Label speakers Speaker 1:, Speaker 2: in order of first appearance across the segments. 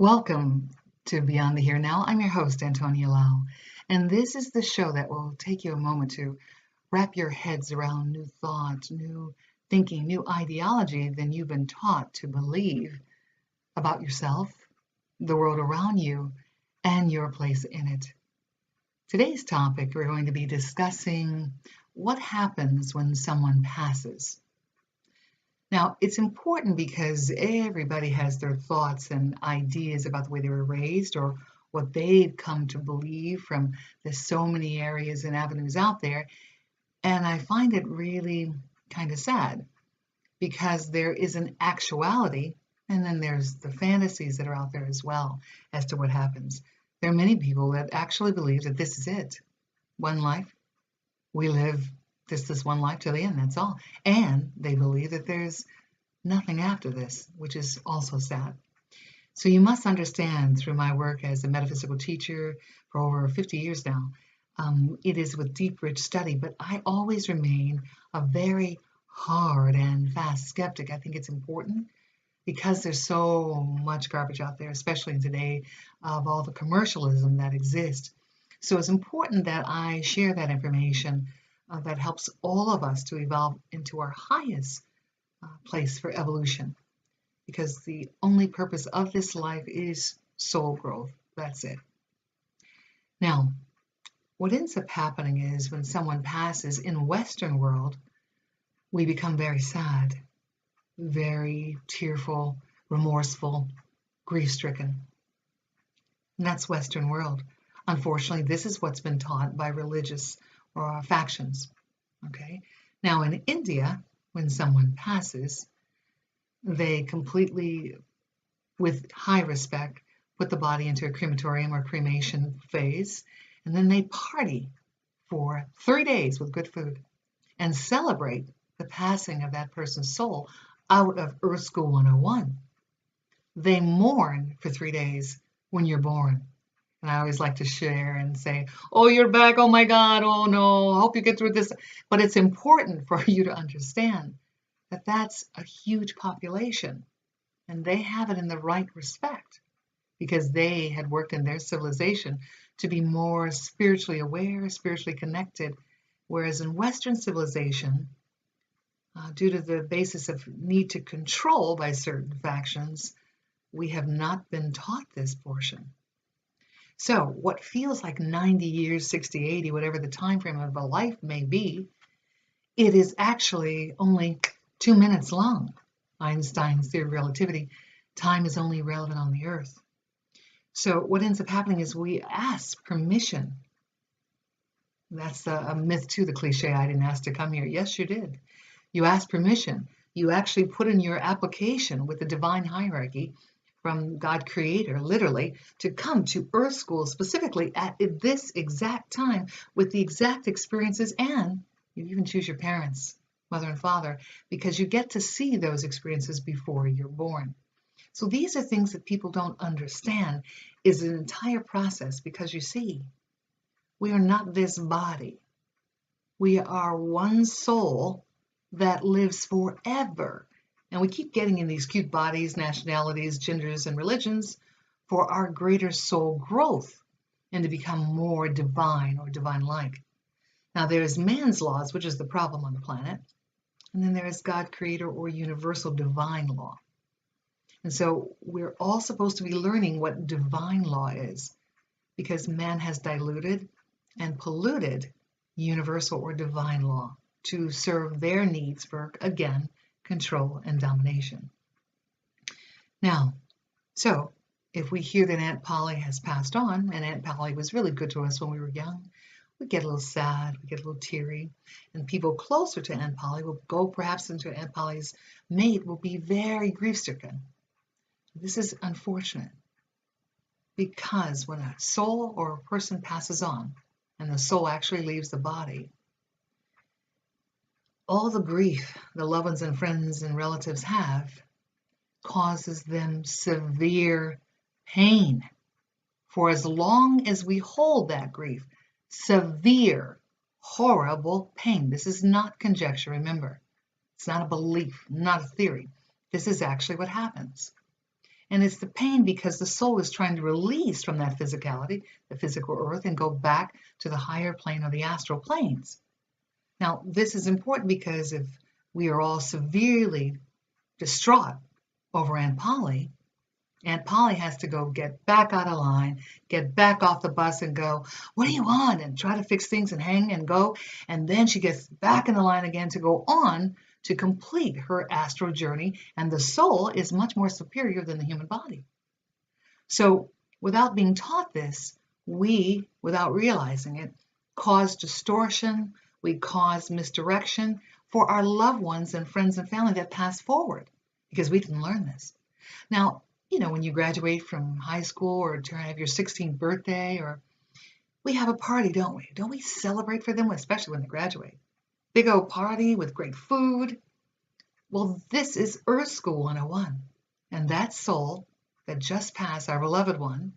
Speaker 1: Welcome to Beyond the Here Now. I'm your host, Antonia, and this is the show that will take you a moment to wrap your heads around new thought, new thinking, new ideology than you've been taught to believe about yourself, the world around you, and your place in it. Today's topic, we're going to be discussing what happens when someone passes. Now, it's important because everybody has their thoughts and ideas about the way they were raised or what they've come to believe from the so many areas and avenues out there. And I find it really kind of sad because there is an actuality and then there's the fantasies that are out there as well as to what happens. There are many people that actually believe that this is it. One life, we live this one life till the end, that's all. And they believe that there's nothing after this, which is also sad. So you must understand through my work as a metaphysical teacher for over 50 years now, it is with deep, rich study, but I always remain a very hard and fast skeptic. I think it's important because there's so much garbage out there, especially today, of all the commercialism that exists. So it's important that I share that information that helps all of us to evolve into our highest place for evolution, because the only purpose of this life is soul growth. That's it. Now, what ends up happening is when someone passes in Western world, we become very sad, very tearful, remorseful, grief-stricken. And that's Western world. Unfortunately, this is what's been taught by religious or factions. Okay. Now in India, when someone passes, they completely, with high respect, put the body into a crematorium or cremation phase, and then they party for 3 days with good food and celebrate the passing of that person's soul out of Earth School 101. They mourn for 3 days when you're born. And I always like to share and say, oh, you're back, oh my God, oh no, I hope you get through this. But it's important for you to understand that that's a huge population. And they have it in the right respect because they had worked in their civilization to be more spiritually aware, spiritually connected. Whereas in Western civilization, due to the basis of need to control by certain factions, we have not been taught this portion. So what feels like 90 years, 60, 80, whatever the time frame of a life may be, it is actually only 2 minutes long. Einstein's theory of relativity, time is only relevant on the earth. So what ends up happening is we ask permission. That's a myth too, the cliche, I didn't ask to come here. Yes, you did. You asked permission. You actually put in your application with the divine hierarchy from God Creator, literally, to come to Earth School specifically at this exact time with the exact experiences, and you even choose your parents, mother and father, because you get to see those experiences before you're born. So these are things that people don't understand is an entire process, because you see, we are not this body. We are one soul that lives forever. And we keep getting in these cute bodies, nationalities, genders, and religions for our greater soul growth and to become more divine or divine-like. Now, there is man's laws, which is the problem on the planet. And then there is God, Creator, or universal divine law. And so we're all supposed to be learning what divine law is, because man has diluted and polluted universal or divine law to serve their needs for, again, control and domination. Now, so if we hear that Aunt Polly has passed on, and Aunt Polly was really good to us when we were young, we get a little sad, we get a little teary, and people closer to Aunt Polly will go perhaps into Aunt Polly's mate will be very grief-stricken. This is unfortunate because when a soul or a person passes on and the soul actually leaves the body, all the grief the loved ones and friends and relatives have causes them severe pain. For as long as we hold that grief, severe, horrible pain. This is not conjecture, remember. It's not a belief, not a theory. This is actually what happens. And it's the pain because the soul is trying to release from that physicality, the physical earth, and go back to the higher plane or the astral planes. Now, this is important because if we are all severely distraught over Aunt Polly has to go get back out of line, get back off the bus and go, what do you want? And try to fix things and hang and go. And then she gets back in the line again to go on to complete her astral journey. And the soul is much more superior than the human body. So without being taught this, we, without realizing it, cause distortion, we cause misdirection for our loved ones and friends and family that pass forward because we didn't learn this. Now, when you graduate from high school or to have your 16th birthday, or we have a party, don't we? Don't we celebrate for them, especially when they graduate? Big old party with great food. Well, this is Earth School 101. And that soul that just passed, our beloved one,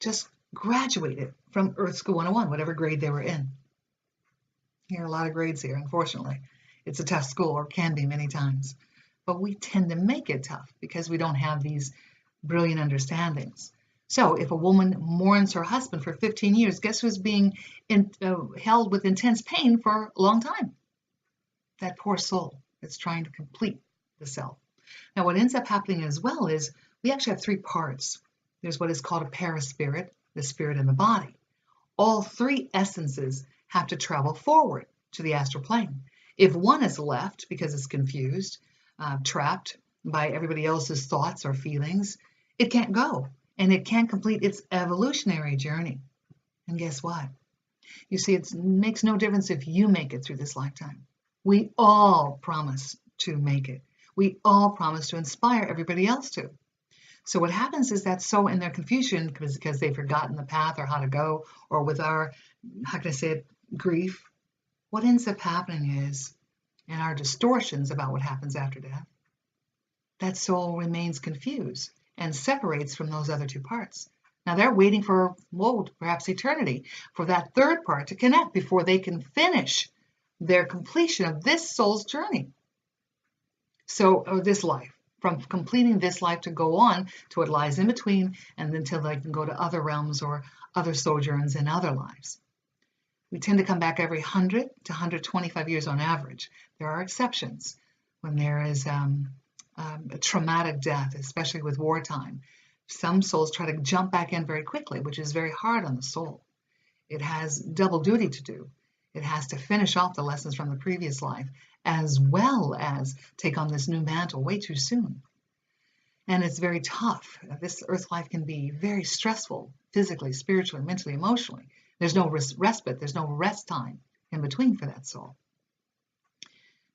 Speaker 1: just graduated from Earth School 101, whatever grade they were in. There are a lot of grades here, unfortunately. It's a tough school, or can be many times. But we tend to make it tough because we don't have these brilliant understandings. So if a woman mourns her husband for 15 years, guess who's being held with intense pain for a long time? That poor soul that's trying to complete the self. Now, what ends up happening as well is we actually have three parts. There's what is called a paraspirit, the spirit and the body. All three essences have to travel forward to the astral plane. If one is left because it's confused, trapped by everybody else's thoughts or feelings, it can't go and it can't complete its evolutionary journey. And guess what? You see, it makes no difference if you make it through this lifetime. We all promise to make it. We all promise to inspire everybody else to. So what happens is that so in their confusion, because they've forgotten the path or how to go, or with our, how can I say it, grief, what ends up happening is, and our distortions about what happens after death, that soul remains confused and separates from those other two parts. Now they're waiting for, perhaps eternity, for that third part to connect before they can finish their completion of this soul's journey. Or this life, from completing this life to go on to what lies in between, and until they can go to other realms or other sojourns in other lives. We tend to come back every 100 to 125 years on average. There are exceptions when there is a traumatic death, especially with wartime. Some souls try to jump back in very quickly, which is very hard on the soul. It has double duty to do. It has to finish off the lessons from the previous life, as well as take on this new mantle way too soon. And it's very tough. This earth life can be very stressful, physically, spiritually, mentally, emotionally. There's no respite. There's no rest time in between for that soul.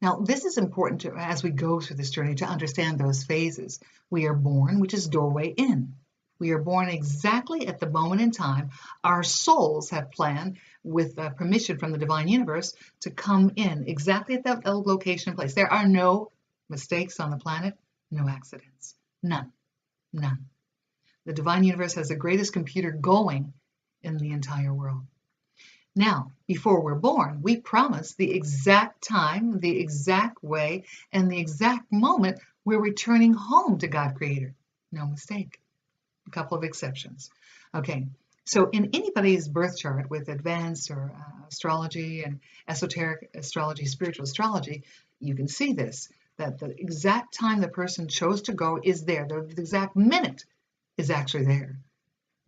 Speaker 1: Now, this is important as we go through this journey to understand those phases. We are born, which is doorway in. We are born exactly at the moment in time our souls have planned, with permission from the divine universe, to come in exactly at that location and place. There are no mistakes on the planet, no accidents, none. The divine universe has the greatest computer going in the entire world. Now, before we're born, we promise the exact time, the exact way, and the exact moment we're returning home to God Creator. No mistake. A couple of exceptions. Okay, so in anybody's birth chart with advanced or astrology and esoteric astrology, spiritual astrology, you can see this, that the exact time the person chose to go is there. The exact minute is actually there.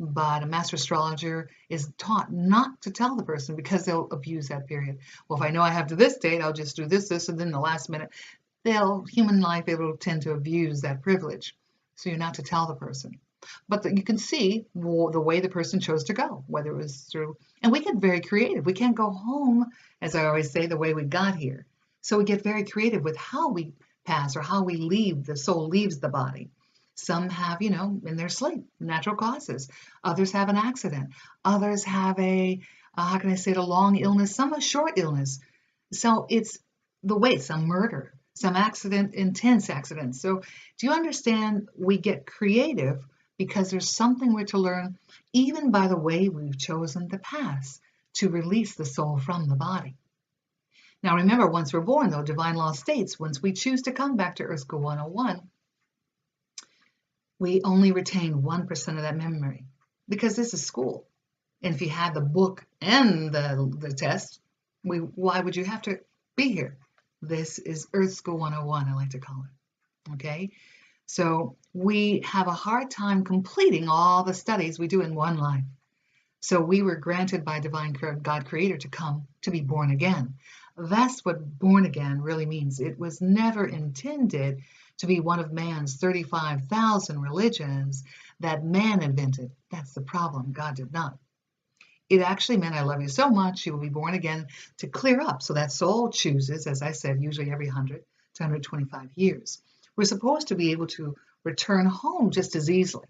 Speaker 1: But a master astrologer is taught not to tell the person because they'll abuse that period. Well, if I know I have to this date, I'll just do this, and then the last minute. Human life, it will tend to abuse that privilege. So you're not to tell the person. But you can see the way the person chose to go, whether it was through, and we get very creative. We can't go home, as I always say, the way we got here. So we get very creative with how we pass or how we leave, the soul leaves the body. Some have, in their sleep, natural causes. Others have an accident. Others have a long illness. Some a short illness. So it's the way, some murder, some accident, intense accidents. So do you understand? We get creative because there's something we're to learn, even by the way we've chosen to pass, to release the soul from the body. Now remember, once we're born, though, divine law states, once we choose to come back to Earth School 101, we only retain 1% of that memory because this is school. And if you had the book and the test, why would you have to be here? This is Earth School 101, I like to call it. Okay? So we have a hard time completing all the studies we do in one life. So we were granted by divine God Creator to come to be born again. That's what born again really means. It was never intended to be one of man's 35,000 religions that man invented. That's the problem. God did not. It actually meant I love you so much, you will be born again to clear up. So that soul chooses, as I said, usually every 100 to 125 years. We're supposed to be able to return home just as easily,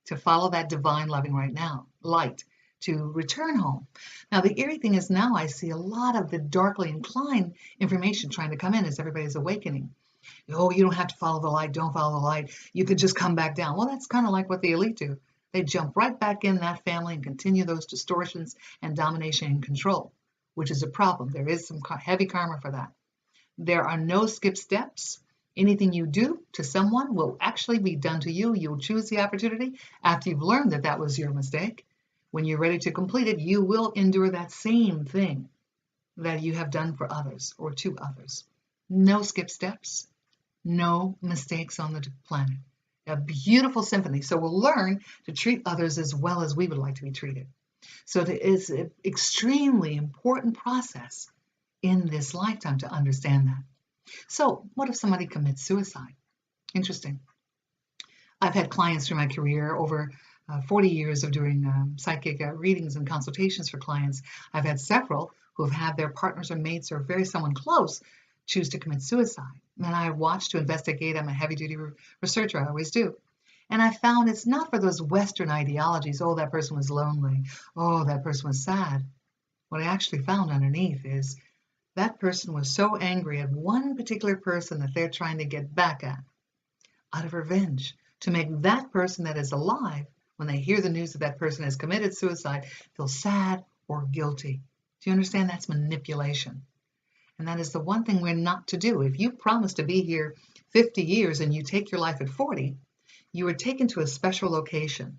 Speaker 1: to follow that divine loving right now, light, to return home. Now, the eerie thing is now I see a lot of the darkly inclined information trying to come in as everybody's awakening. Oh, you don't have to follow the light. Don't follow the light. You could just come back down. Well, that's kind of like what the elite do. They jump right back in that family and continue those distortions and domination and control, which is a problem. There is some heavy karma for that. There are no skip steps. Anything you do to someone will actually be done to you. You'll choose the opportunity after you've learned that that was your mistake. When you're ready to complete it, you will endure that same thing that you have done for others or to others. No skip steps, no mistakes on the planet. A beautiful symphony. So we'll learn to treat others as well as we would like to be treated. So it is an extremely important process in this lifetime to understand that. So what if somebody commits suicide? Interesting. I've had clients through my career over 40 years of doing psychic readings and consultations for clients. I've had several who have had their partners or mates or very someone close choose to commit suicide. And I watch to investigate. I'm a heavy-duty researcher. I always do. And I found it's not for those Western ideologies. Oh, that person was lonely. Oh, that person was sad. What I actually found underneath is that person was so angry at one particular person that they're trying to get back at out of revenge to make that person that is alive, when they hear the news that that person has committed suicide, feel sad or guilty. Do you understand? That's manipulation. And that is the one thing we're not to do. If you promise to be here 50 years and you take your life at 40, you are taken to a special location.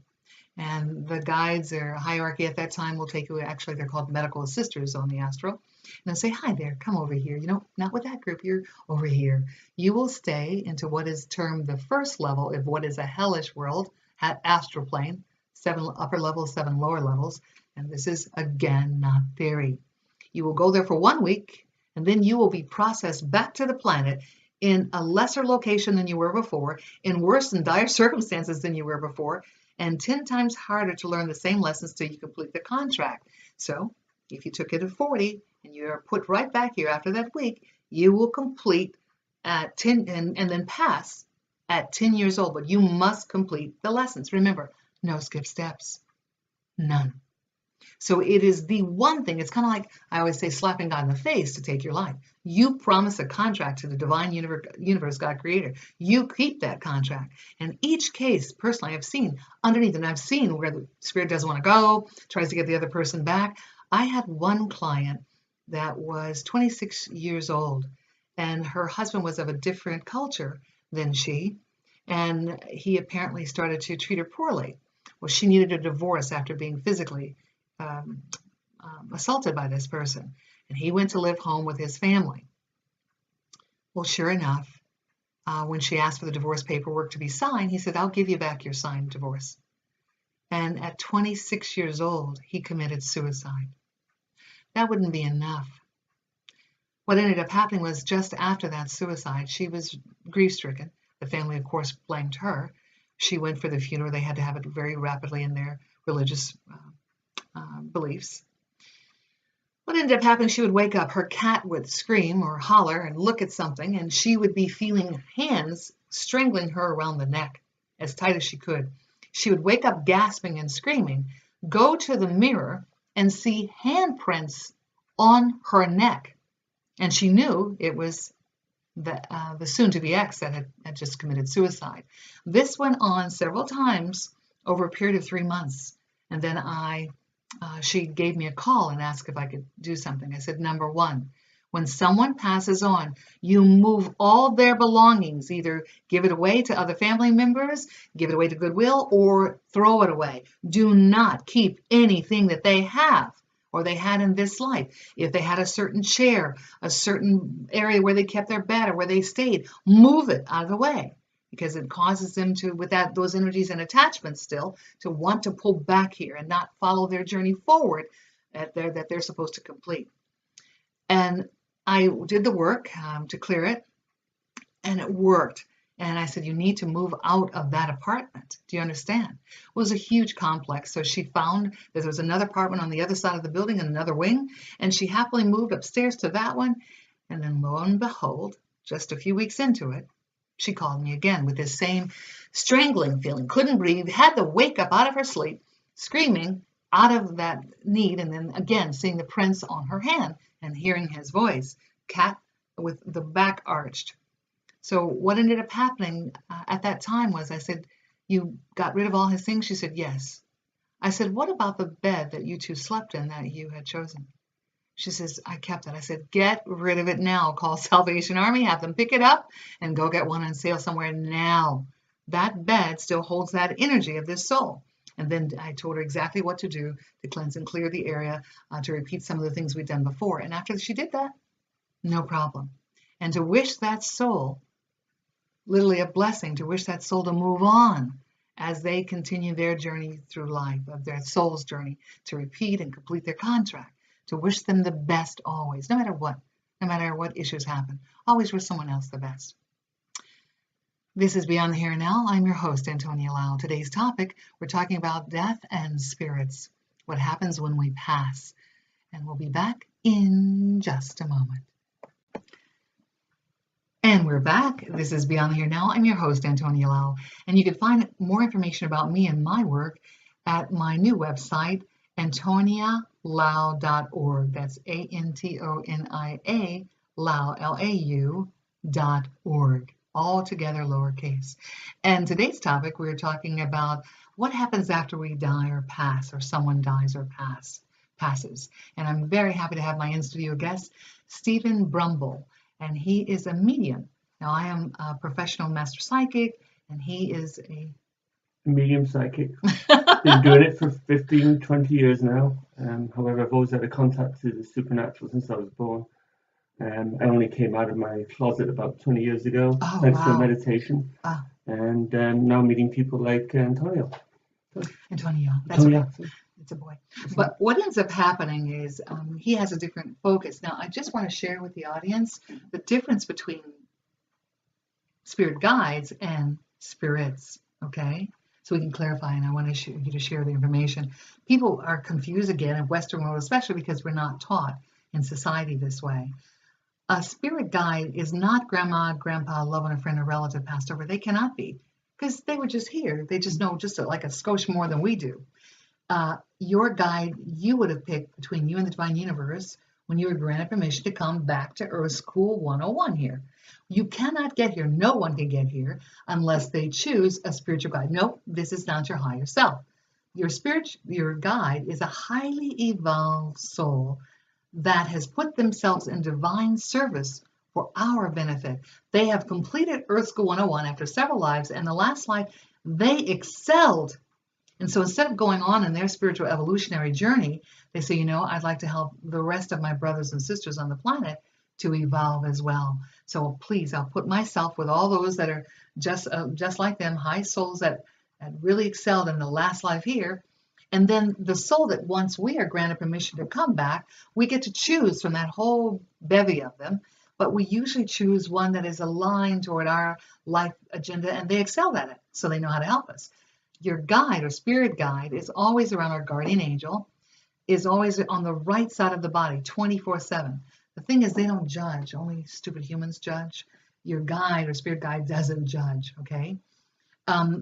Speaker 1: And the guides or hierarchy at that time will take you, actually they're called medical assisters on the astral. And they'll say, hi there, come over here. You know, not with that group, you're over here. You will stay into what is termed the first level of what is a hellish world, astral plane, 7 upper levels, 7 lower levels. And this is, again, not theory. You will go there for 1 week, and then you will be processed back to the planet in a lesser location than you were before, in worse and dire circumstances than you were before, and 10 times harder to learn the same lessons till you complete the contract. So if you took it at 40 and you are put right back here after that week, you will complete at 10 and then pass at 10 years old. But you must complete the lessons. Remember, no skip steps. None. So it is the one thing, it's kind of like I always say, slapping God in the face to take your life. You promise a contract to the divine universe, God Creator. You keep that contract. And each case, personally, I've seen underneath, and I've seen where the spirit doesn't want to go, tries to get the other person back. I had one client that was 26 years old, and her husband was of a different culture than she, and he apparently started to treat her poorly. Well, she needed a divorce after being physically assaulted by this person, and he went to live home with his family. Well, sure enough, when she asked for the divorce paperwork to be signed, he said, I'll give you back your signed divorce. And at 26 years old, he committed suicide. That wouldn't be enough. What ended up happening was just after that suicide, she was grief-stricken. The family, of course, blamed her. She went for the funeral. They had to have it very rapidly in their religious beliefs. What ended up happening, she would wake up, her cat would scream or holler and look at something, and she would be feeling hands strangling her around the neck as tight as she could. She would wake up gasping and screaming, go to the mirror and see handprints on her neck. And she knew it was the soon-to-be ex that had just committed suicide. This went on several times over a period of 3 months. And then she gave me a call and asked if I could do something. I said, number one, When someone passes on, you move all their belongings, either give it away to other family members, give it away to Goodwill, or throw it away. Do not keep anything that they have or they had in this life. If they had a certain chair, a certain area where they kept their bed or where they stayed, move it out of the way, because it causes them to, with those energies and attachments still, to want to pull back here and not follow their journey forward that they're supposed to complete. And I did the work to clear it, and it worked. And I said, you need to move out of that apartment. Do you understand? It was a huge complex. So she found that there was another apartment on the other side of the building in another wing, and she happily moved upstairs to that one. And then lo and behold, just a few weeks into it, she called me again with this same strangling feeling, couldn't breathe, had to wake up out of her sleep, screaming out of that need, and then again seeing the prince on her hand and hearing his voice, cat with the back arched. So what ended up happening at that time was I said, you got rid of all his things? She said, yes. I said, what about the bed that you two slept in that you had chosen? She says, I kept it. I said, get rid of it now. Call Salvation Army, have them pick it up, and go get one on sale somewhere now. That bed still holds that energy of this soul. And then I told her exactly what to do to cleanse and clear the area, to repeat some of the things we'd done before. And after she did that, no problem. And to wish that soul, literally a blessing, to wish that soul to move on as they continue their journey through life, of their soul's journey, to repeat and complete their contract, to wish them the best always, no matter what issues happen. Always wish someone else the best. This is Beyond the Here and Now. I'm your host, Antonia Lau. Today's topic, we're talking about death and spirits, what happens when we pass. And we'll be back in just a moment. And we're back. This is Beyond the Here Now. I'm your host, Antonia Lau. And you can find more information about me and my work at my new website, AntoniaLau.org. That's ANTONIA, Lau, LAU.org. All together lowercase. And today's topic, we're talking about what happens after we die or pass, or someone dies or passes. And I'm very happy to have my in-studio guest, Stephen Brumble, and he is a medium. Now, I am a professional master psychic, and he is a
Speaker 2: medium psychic. Been doing it for 15, 20 years now. However, I've always had a contact to the supernatural since I was born. I only came out of my closet about 20 years ago, thanks to meditation. And now meeting people like Antonio.
Speaker 1: Antonia, that's okay. It's a boy. But what ends up happening is he has a different focus. Now, I just want to share with the audience the difference between spirit guides and spirits, okay? So we can clarify, and I want you to share the information. People are confused again in Western world, especially because we're not taught in society this way. A spirit guide is not grandma, grandpa, loving a friend or relative passed over. They cannot be, because they were just here. They just know just like a skosh more than we do. Your guide, you would have picked between you and the divine universe when you were granted permission to come back to Earth School 101 here. You cannot get here. No one can get here unless they choose a spiritual guide. Nope, this is not your higher self. Your guide is a highly evolved soul that has put themselves in divine service for our benefit. They have completed Earth School 101 after several lives, and the last life they excelled. And so instead of going on in their spiritual evolutionary journey, they say, I'd like to help the rest of my brothers and sisters on the planet to evolve as well. So please, I'll put myself with all those that are just like them, high souls that really excelled in the last life here. And then the soul that once we are granted permission to come back, we get to choose from that whole bevy of them. But we usually choose one that is aligned toward our life agenda, and they excel at it, so they know how to help us. Your guide or spirit guide is always around our guardian angel, is always on the right side of the body, 24/7. The thing is, they don't judge. Only stupid humans judge. Your guide or spirit guide doesn't judge, okay?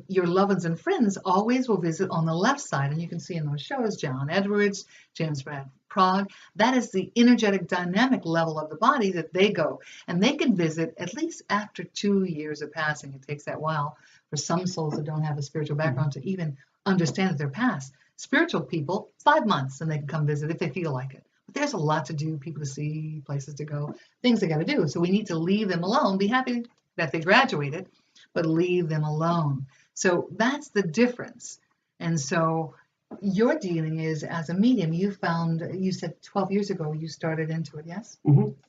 Speaker 1: Your loved ones and friends always will visit on the left side, and you can see in those shows, John Edwards, James Brad Prague, that is the energetic dynamic level of the body that they go, and they can visit at least after 2 years of passing. It takes that while for some souls that don't have a spiritual background to even understand that they're past. Spiritual people, 5 months, and they can come visit if they feel like it. But there's a lot to do, people to see, places to go, things they got to do. So we need to leave them alone, be happy that they graduated, but leave them alone. So that's the difference. And so your dealing is as a medium, you found, you said 12 years ago you started into it, yes?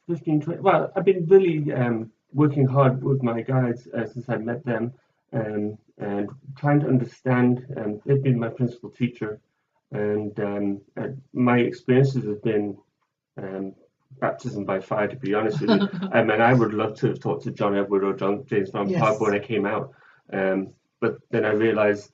Speaker 2: 15, 20. Well, I've been really working hard with my guides since I met them, and trying to understand. They've been my principal teacher, and my experiences have been baptism by fire, to be honest with you. And I would love to have talked to John Edward or James Van
Speaker 1: Yes.
Speaker 2: Park when I came out, but then I realized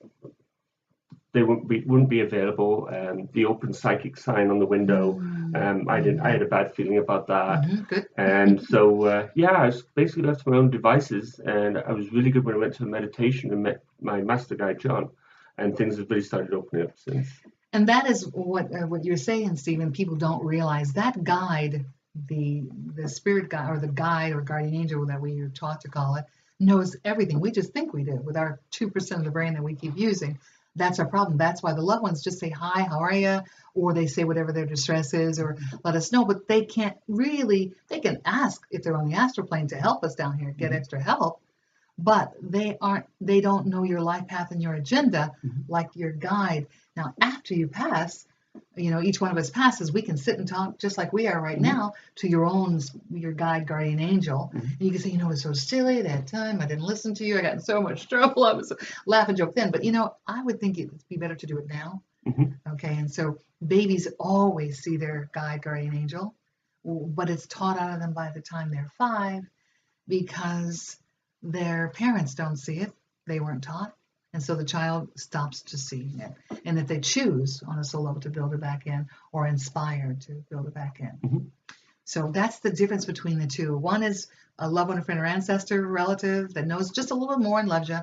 Speaker 2: they wouldn't be available. The open psychic sign on the window, I had a bad feeling about that.
Speaker 1: Good.
Speaker 2: And so yeah, I was basically left to my own devices, and I was really good when I went to meditation and met my master guide John, and things have really started opening up since.
Speaker 1: And that is what you're saying, Stephen. People don't realize that guide, the spirit guide or the guide or guardian angel that we are taught to call it, knows everything. We just think we do with our 2% of the brain that we keep using. That's our problem. That's why the loved ones just say, hi, how are you? Or they say whatever their distress is, or let us know, but they can't really, they can ask if they're on the astral plane to help us down here, get extra help, but they don't know your life path and your agenda like your guide. Now, after you pass, each one of us passes, we can sit and talk just like we are right now to your guide, guardian angel. And you can say, it was so silly that time. I didn't listen to you. I got in so much trouble. I was laughing joke then. But, I would think it'd be better to do it now. Okay. And so babies always see their guide, guardian angel, but it's taught out of them by the time they're 5 because their parents don't see it. They weren't taught. And so the child stops to see it. And if they choose on a soul level to build it back in or inspired to build it back in. So that's the difference between the two. One is a loved one, a friend, or ancestor, relative that knows just a little bit more and loves you.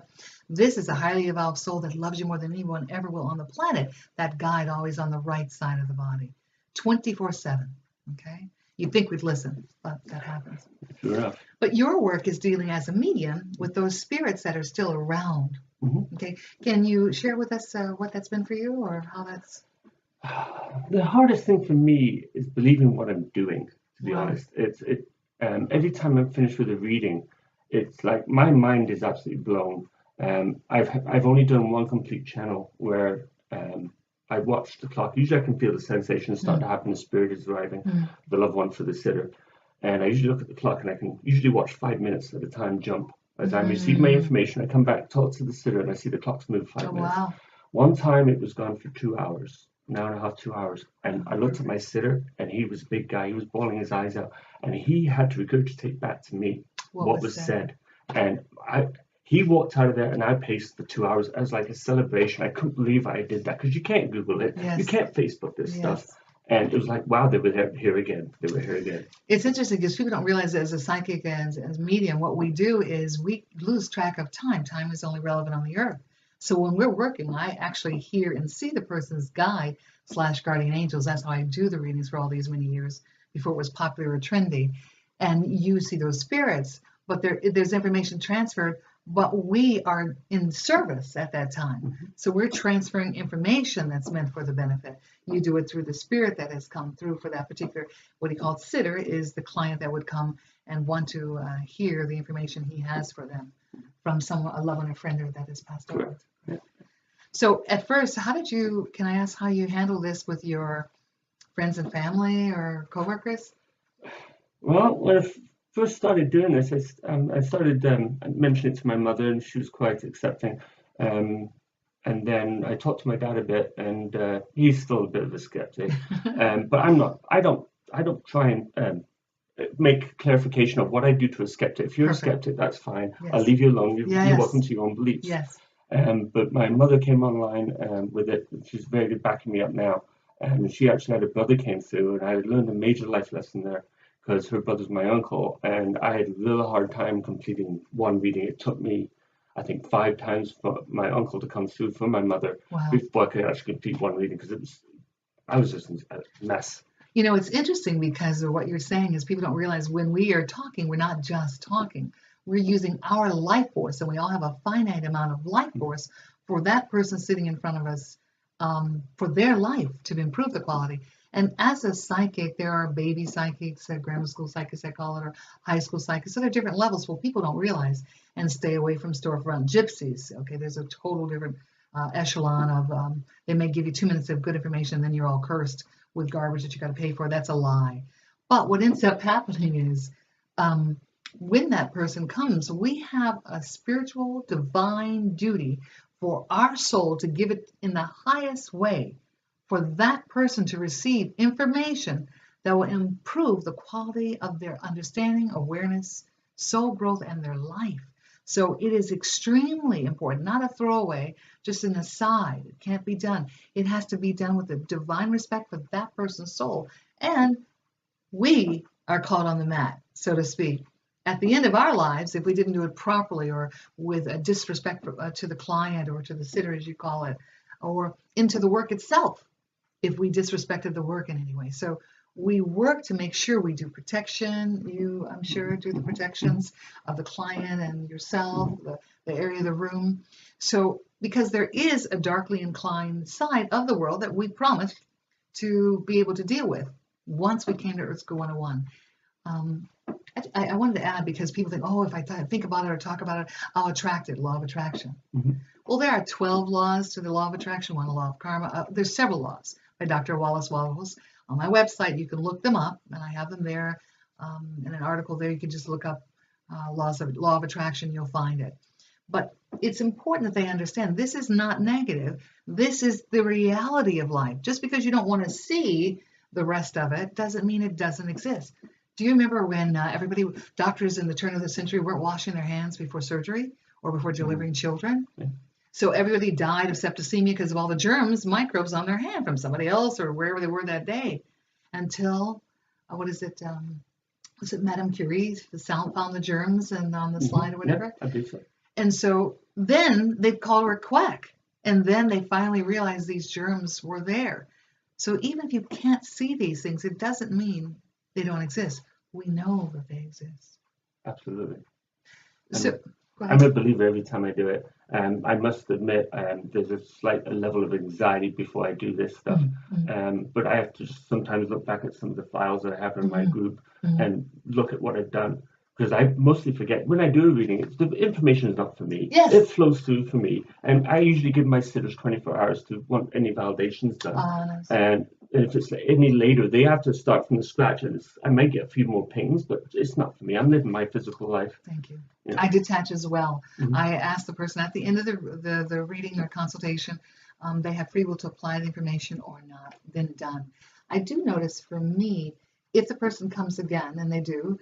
Speaker 1: This is a highly evolved soul that loves you more than anyone ever will on the planet. That guide always on the right side of the body, 24/7. Okay? You'd think we'd listen, but that happens.
Speaker 2: Sure enough.
Speaker 1: But your work is dealing as a medium with those spirits that are still around. Okay, can you share with us what that's been for you, or how that's?
Speaker 2: The hardest thing for me is believing what I'm doing. To be honest, every time I'm finished with a reading, it's like my mind is absolutely blown. I've only done one complete channel where I watched the clock. Usually, I can feel the sensation start to happen. The spirit is arriving, the loved one for the sitter, and I usually look at the clock and I can usually watch 5 minutes at a time jump. As I receive my information, I come back, talk to the sitter, and I see the clock's move 5 minutes.
Speaker 1: Wow.
Speaker 2: One time it was gone for 2 hours, an hour and a half, 2 hours. And I looked at my sitter, and he was a big guy. He was bawling his eyes out, and he had to regurgitate back to me what was said. And he walked out of there, and I paced for 2 hours as like a celebration. I couldn't believe I did that, because you can't Google it.
Speaker 1: Yes.
Speaker 2: You can't Facebook this stuff. And it was like, wow, they were here again. They were here again.
Speaker 1: It's interesting because people don't realize that as a psychic and as medium, what we do is we lose track of time. Time is only relevant on the earth. So when we're working, I actually hear and see the person's guide / guardian angels. That's how I do the readings for all these many years before it was popular or trendy. And you see those spirits, but there's information transferred, but we are in service at that time. So we're transferring information that's meant for the benefit. You do it through the spirit that has come through for that particular, what he called sitter, is the client that would come and want to hear the information he has for them from someone, a loved one, a friend, or that has passed over. So at first, can I ask how you handle this with your friends and family or coworkers?
Speaker 2: Well, when I first started doing this, I started mentioning it to my mother, and she was quite accepting. And then I talked to my dad a bit, and he's still a bit of a skeptic. But I'm not. I don't try and make clarification of what I do to a skeptic. If you're a skeptic, that's fine. I'll leave you alone. You're welcome to your own beliefs.
Speaker 1: Yes.
Speaker 2: But my mother came online with it. She's very good backing me up now. And she actually had a brother came through, and I had learned a major life lesson there, because her brother's my uncle, and I had a real hard time completing one reading. It took me, I think, 5 times for my uncle to come through for my mother before I could actually complete one reading, because I was just a mess.
Speaker 1: It's interesting because what you're saying is people don't realize when we are talking, we're not just talking. We're using our life force, and we all have a finite amount of life force for that person sitting in front of us for their life to improve the quality. And as a psychic, there are baby psychics, grammar school psychics, I call it, or high school psychics. So there are different levels. Well, people don't realize, and stay away from storefront gypsies. Okay, there's a total different echelon of, they may give you 2 minutes of good information, and then you're all cursed with garbage that you got to pay for. That's a lie. But what ends up happening is, when that person comes, we have a spiritual, divine duty for our soul to give it in the highest way, for that person to receive information that will improve the quality of their understanding, awareness, soul growth, and their life. So it is extremely important, not a throwaway, just an aside. It can't be done. It has to be done with a divine respect for that person's soul. And we are caught on the mat, so to speak. At the end of our lives, if we didn't do it properly, or with a disrespect to the client, or to the sitter, as you call it, or into the work itself, if we disrespected the work in any way. So we work to make sure we do protection. You, I'm sure, do the protections of the client and yourself, the area of the room. So because there is a darkly inclined side of the world that we promised to be able to deal with once we came to Earth School 101. I wanted to add, because people think, oh, if I think about it or talk about it, I'll attract it, law of attraction. Well, there are 12 laws to the law of attraction, one law of karma. There's several laws by Dr. Wallace Wattles. On my website, you can look them up, and I have them there in an article there. You can just look up law of attraction, you'll find it. But it's important that they understand this is not negative. This is the reality of life. Just because you don't want to see the rest of it doesn't mean it doesn't exist. Do you remember when doctors in the turn of the century weren't washing their hands before surgery or before delivering children?
Speaker 2: Yeah.
Speaker 1: So everybody died of septicemia because of all the germs, microbes on their hand from somebody else or wherever they were that day. Until, was it Madame Curie found the germs and on the slide or whatever?
Speaker 2: Yeah, I think so.
Speaker 1: And so then they called her a quack. And then they finally realized these germs were there. So even if you can't see these things, it doesn't mean they don't exist. We know that they exist.
Speaker 2: Absolutely.
Speaker 1: So
Speaker 2: I'm a believer every time I do it. I must admit, there's a slight level of anxiety before I do this stuff. But I have to just sometimes look back at some of the files that I have in my group and look at what I've done. Because I mostly forget. When I do a reading, the information is not for me.
Speaker 1: Yes.
Speaker 2: It flows through for me. And I usually give my sitters 24 hours to want any validations done.
Speaker 1: Nice.
Speaker 2: And if it's any later, they have to start from the scratch. And I might get a few more pings, but it's not for me. I'm living my physical life.
Speaker 1: Thank you.
Speaker 2: Yeah.
Speaker 1: I detach as well. I ask the person at the end of the reading or consultation, they have free will to apply the information or not, then done. I do notice for me, if the person comes again, and they do,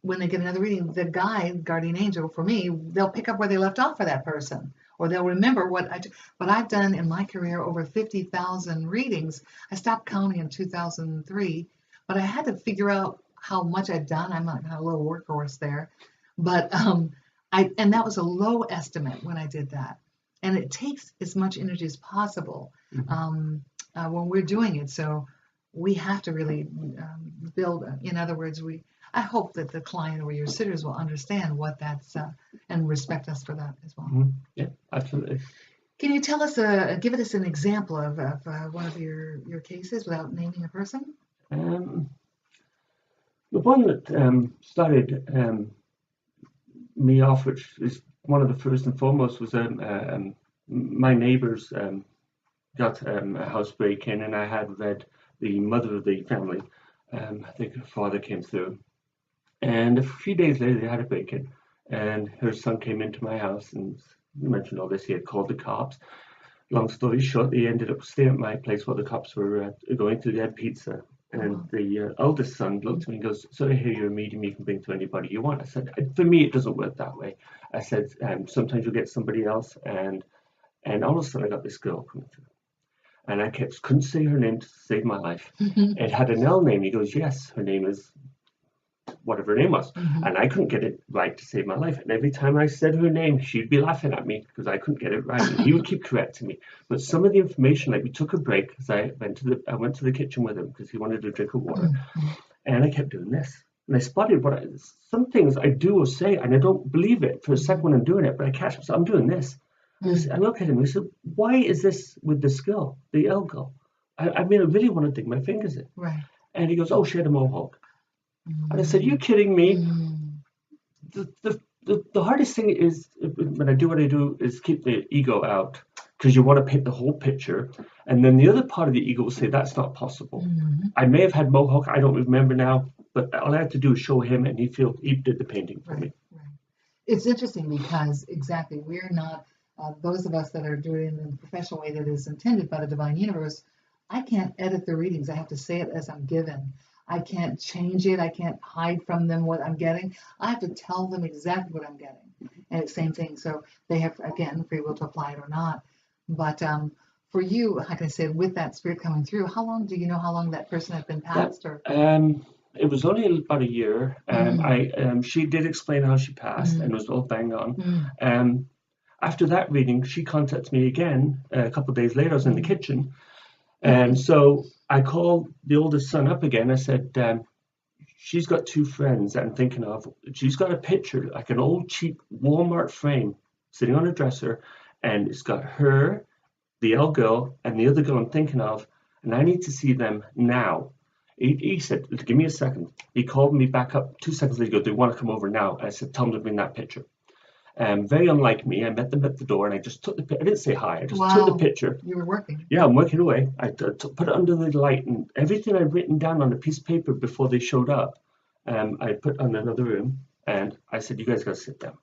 Speaker 1: when they get another reading, the guide, guardian angel, for me, they'll pick up where they left off for that person, or they'll remember what I've done in my career, over 50,000 readings. I stopped counting in 2003, but I had to figure out how much I'd done. I'm not a little workhorse there, but and that was a low estimate when I did that. And it takes as much energy as possible when we're doing it. So we have to really build. In other words, I hope that the client or your sitters will understand what that's and respect us for that as well.
Speaker 2: Yeah, absolutely.
Speaker 1: Can you tell us, give us an example of one of your cases without naming a person?
Speaker 2: The one that started me off, which is one of the first and foremost, was my neighbors got a house break-in, and I had read the mother of the family. I think her father came through. And a few days later, they had a break-in, and her son came into my house, and you mentioned all this. He had called the cops. Long story short, they ended up staying at my place while the cops were going to get pizza. And the eldest son looked at me and goes, "So I hear you're a medium, you can bring to anybody you want." I said, "For me, it doesn't work that way." I said, "Sometimes you'll get somebody else." And all of a sudden, I got this girl coming through. And I couldn't say her name to save my life. It had an L name. He goes, "Yes, her name is whatever her name was." And I couldn't get it right to save my life. And every time I said her name, she'd be laughing at me because I couldn't get it right. And he would keep correcting me. But some of the information, like we took a break because I went to the kitchen with him because he wanted a drink of water. And I kept doing this. And I spotted some things I do or say, and I don't believe it for a second when I'm doing it, but I catch myself, I'm doing this. I look at him and I said, "Why is this with this girl, the L girl?" I mean, I really want to dig my fingers in.
Speaker 1: Right.
Speaker 2: And he goes, oh, she had a mohawk.
Speaker 1: Mm.
Speaker 2: And I said, you kidding me?
Speaker 1: Mm.
Speaker 2: The hardest thing is when I do what I do is keep the ego out, because you want to paint the whole picture. And then the other part of the ego will say, that's not possible.
Speaker 1: Mm-hmm.
Speaker 2: I may have had mohawk, I don't remember now, but all I had to do is show him, and he did the painting for me.
Speaker 1: Right. It's interesting because exactly, we're not, those of us that are doing it in the professional way that is intended by the divine universe. I can't edit the readings. I have to say it as I'm given. I can't change it. I can't hide from them what I'm getting. I have to tell them exactly what I'm getting. And it's the same thing. So they have, again, free will to apply it or not. But for you, like I said, with that spirit coming through, how long do you know how long that person had been passed? Or
Speaker 2: it was only about a year. She did explain how she passed, and it was all bang on. After that reading, she contacted me again a couple of days later. I was in the kitchen, and so I called the oldest son up again. I said, she's got two friends that I'm thinking of. She's got a picture, like an old cheap Walmart frame, sitting on a dresser, and it's got her, the L girl, and the other girl I'm thinking of, and I need to see them now. He said, give me a second. He called me back up 2 seconds later. He goes, they want to come over now. I said, tell them to bring that picture. Very unlike me, I met them at the door, and I just took the picture. I didn't say hi. I just took the picture.
Speaker 1: You were working.
Speaker 2: Yeah, I'm working away. I put it under the light, and everything I'd written down on a piece of paper before they showed up, I put in another room, and I said, you guys got to sit down.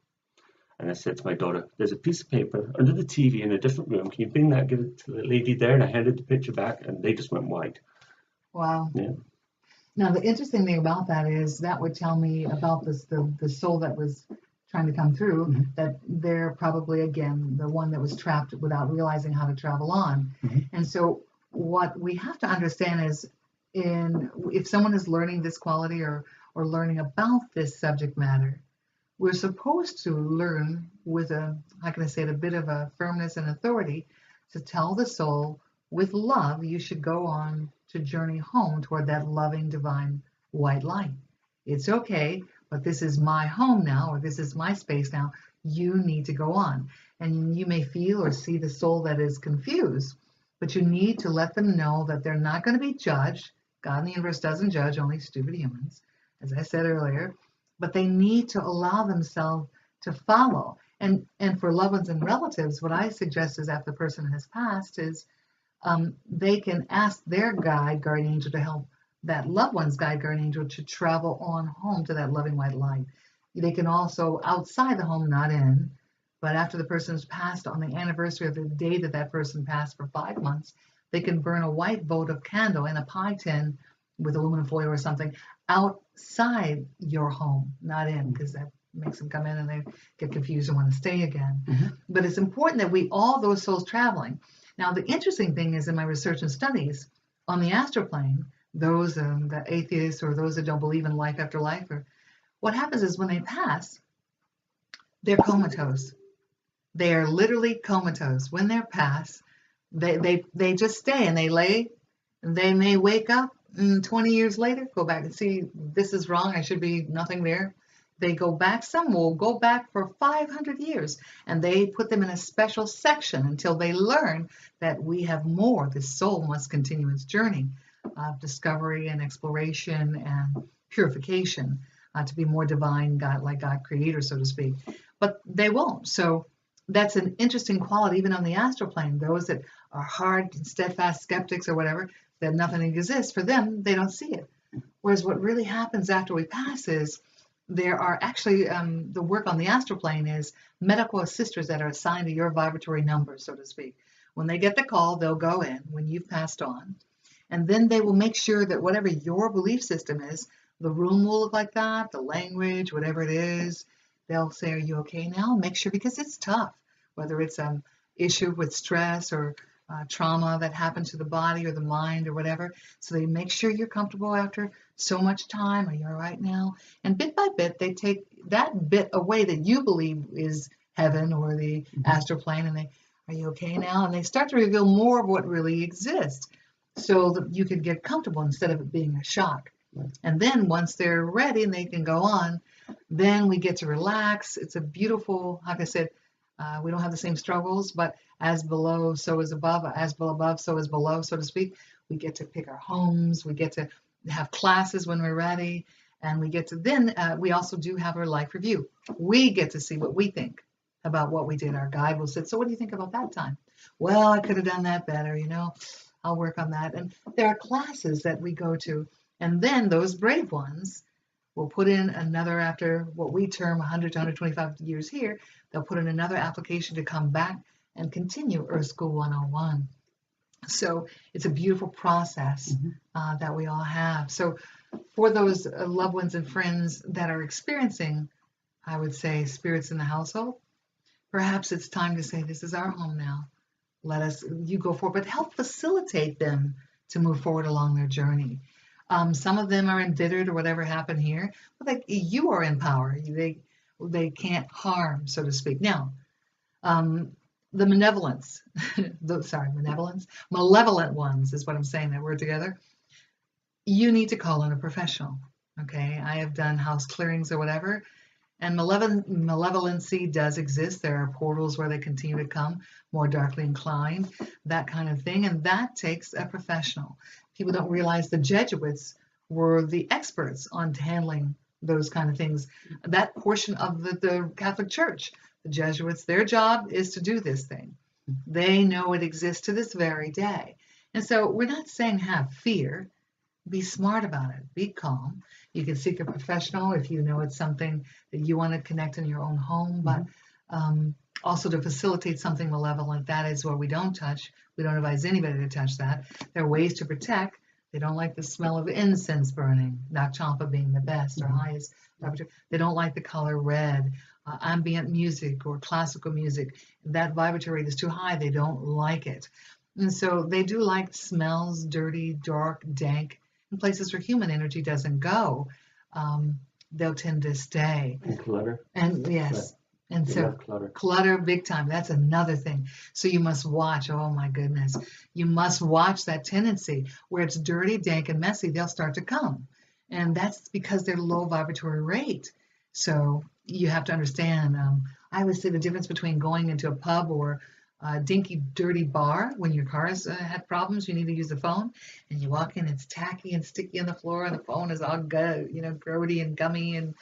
Speaker 2: And I said to my daughter, there's a piece of paper under the TV in a different room. Can you bring that, give it to the lady there? And I handed the picture back, and they just went white.
Speaker 1: Wow.
Speaker 2: Yeah.
Speaker 1: Now, the interesting thing about that is that would tell me about the soul that was trying to come through, that they're probably, again, the one that was trapped without realizing how to travel on. And so what we have to understand is, if someone is learning this quality or learning about this subject matter, we're supposed to learn with how can I say it, a bit of a firmness and authority to tell the soul, with love, you should go on to journey home toward that loving, divine white light. It's okay, but this is my home now, or this is my space now. You need to go on. And you may feel or see the soul that is confused, but you need to let them know that they're not going to be judged. God in the universe doesn't judge, only stupid humans, as I said earlier. But they need to allow themselves to follow. And for loved ones and relatives, what I suggest is after the person has passed is they can ask their guide, guardian angel, to help that loved one's guide, guardian angel, to travel on home to that loving white light. They can also, outside the home, not in, but after the person's passed, on the anniversary of the day that that person passed for 5 months, they can burn a white votive candle in a pie tin with aluminum foil or something outside your home, not in, because that makes them come in and they get confused and want to stay again. But it's important that all those souls traveling. Now, the interesting thing is, in my research and studies, on the astral plane, those the atheists or those that don't believe in life after life, or what happens is when they pass, they're comatose. They are literally comatose. When they're passed, they just stay and they lay. They may wake up 20 years later, go back and see, this is wrong. I should be nothing there. They go back. Some will go back for 500 years, and they put them in a special section until they learn that we have more. This soul must continue its journey of discovery and exploration and purification to be more divine, God, like God creator, so to speak. But they won't. So that's an interesting quality, even on the astral plane. Those that are hard and steadfast skeptics or whatever, that nothing exists for them, they don't see it. Whereas what really happens after we pass is, there are actually, the work on the astral plane is medical assisters that are assigned to your vibratory number, so to speak. When they get the call, they'll go in when you've passed on, and then they will make sure that whatever your belief system is, the room will look like that, the language, whatever it is, they'll say, are you okay now? Make sure, because it's tough, whether it's an issue with stress or trauma that happens to the body or the mind or whatever. So they make sure you're comfortable after so much time. Are you all right now? And bit by bit, they take that bit away that you believe is heaven or the astral plane, and are you okay now? And they start to reveal more of what really exists, so that you can get comfortable instead of it being a shock. And then once they're ready and they can go on, then we get to relax. It's a beautiful, like I said, we don't have the same struggles, but as below, so is above, as above, so is below, so to speak. We get to pick our homes. We get to have classes when we're ready. And we get to then, we also do have our life review. We get to see what we think about what we did. Our guide will say, so what do you think about that time? Well, I could have done that better, I'll work on that. And there are classes that we go to. And then those brave ones will put in another, after what we term 100 to 125 years here, they'll put in another application to come back and continue Earth School 101. So it's a beautiful process that we all have. So for those loved ones and friends that are experiencing, I would say, spirits in the household, perhaps it's time to say, this is our home now. You go forward, but help facilitate them to move forward along their journey. Some of them are embittered or whatever happened here, but you are in power. They can't harm, so to speak. Now, the malevolent ones is what I'm saying, that word together. You need to call in a professional, okay? I have done house clearings or whatever, and malevolency does exist. There are portals where they continue to come, more darkly inclined, that kind of thing, and that takes a professional. People don't realize the Jesuits were the experts on handling those kind of things. That portion of the Catholic Church, the Jesuits, their job is to do this thing. They know it exists to this very day. And so we're not saying have fear. Be smart about it. Be calm. You can seek a professional if you know it's something that you want to connect in your own home, but also to facilitate something malevolent, that is what we don't touch. We don't advise anybody to touch that. There are ways to protect. They don't like the smell of incense burning, Nak Champa being the best or highest. They don't like the color red. Ambient music or classical music, that vibratory rate is too high. They don't like it. And so they do like smells, dirty, dark, dank, in places where human energy doesn't go. They'll tend to stay.
Speaker 2: And clutter.
Speaker 1: And yes.
Speaker 2: Yeah.
Speaker 1: And so clutter big time. That's another thing. So you must watch. Oh my goodness. You must watch that tendency where it's dirty, dank, and messy. They'll start to come. And that's because they're low vibratory rate. So you have to understand, I would say the difference between going into a pub or a dinky, dirty bar when your car has had problems, you need to use the phone, and you walk in, it's tacky and sticky on the floor, and the phone is all grody and gummy, and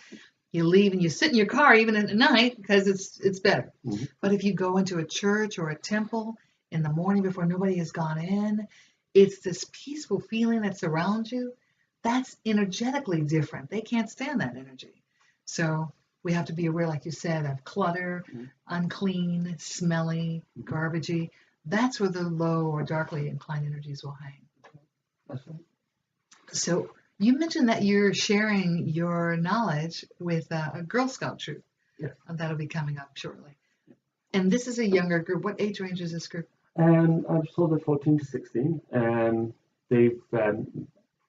Speaker 1: you leave and you sit in your car even at night because it's better. But if you go into a church or a temple in the morning before nobody has gone in, it's this peaceful feeling that surrounds you. That's energetically different. They can't stand that energy. So we have to be aware, like you said, of clutter, unclean, smelly, garbagey. That's where the low or darkly inclined energies will hang.
Speaker 2: That's right.
Speaker 1: So you mentioned that you're sharing your knowledge with a Girl Scout troop.
Speaker 2: Yes.
Speaker 1: That'll be coming up shortly. And this is a younger group. What age range is this group?
Speaker 2: I'm told they're 14 to 16. They've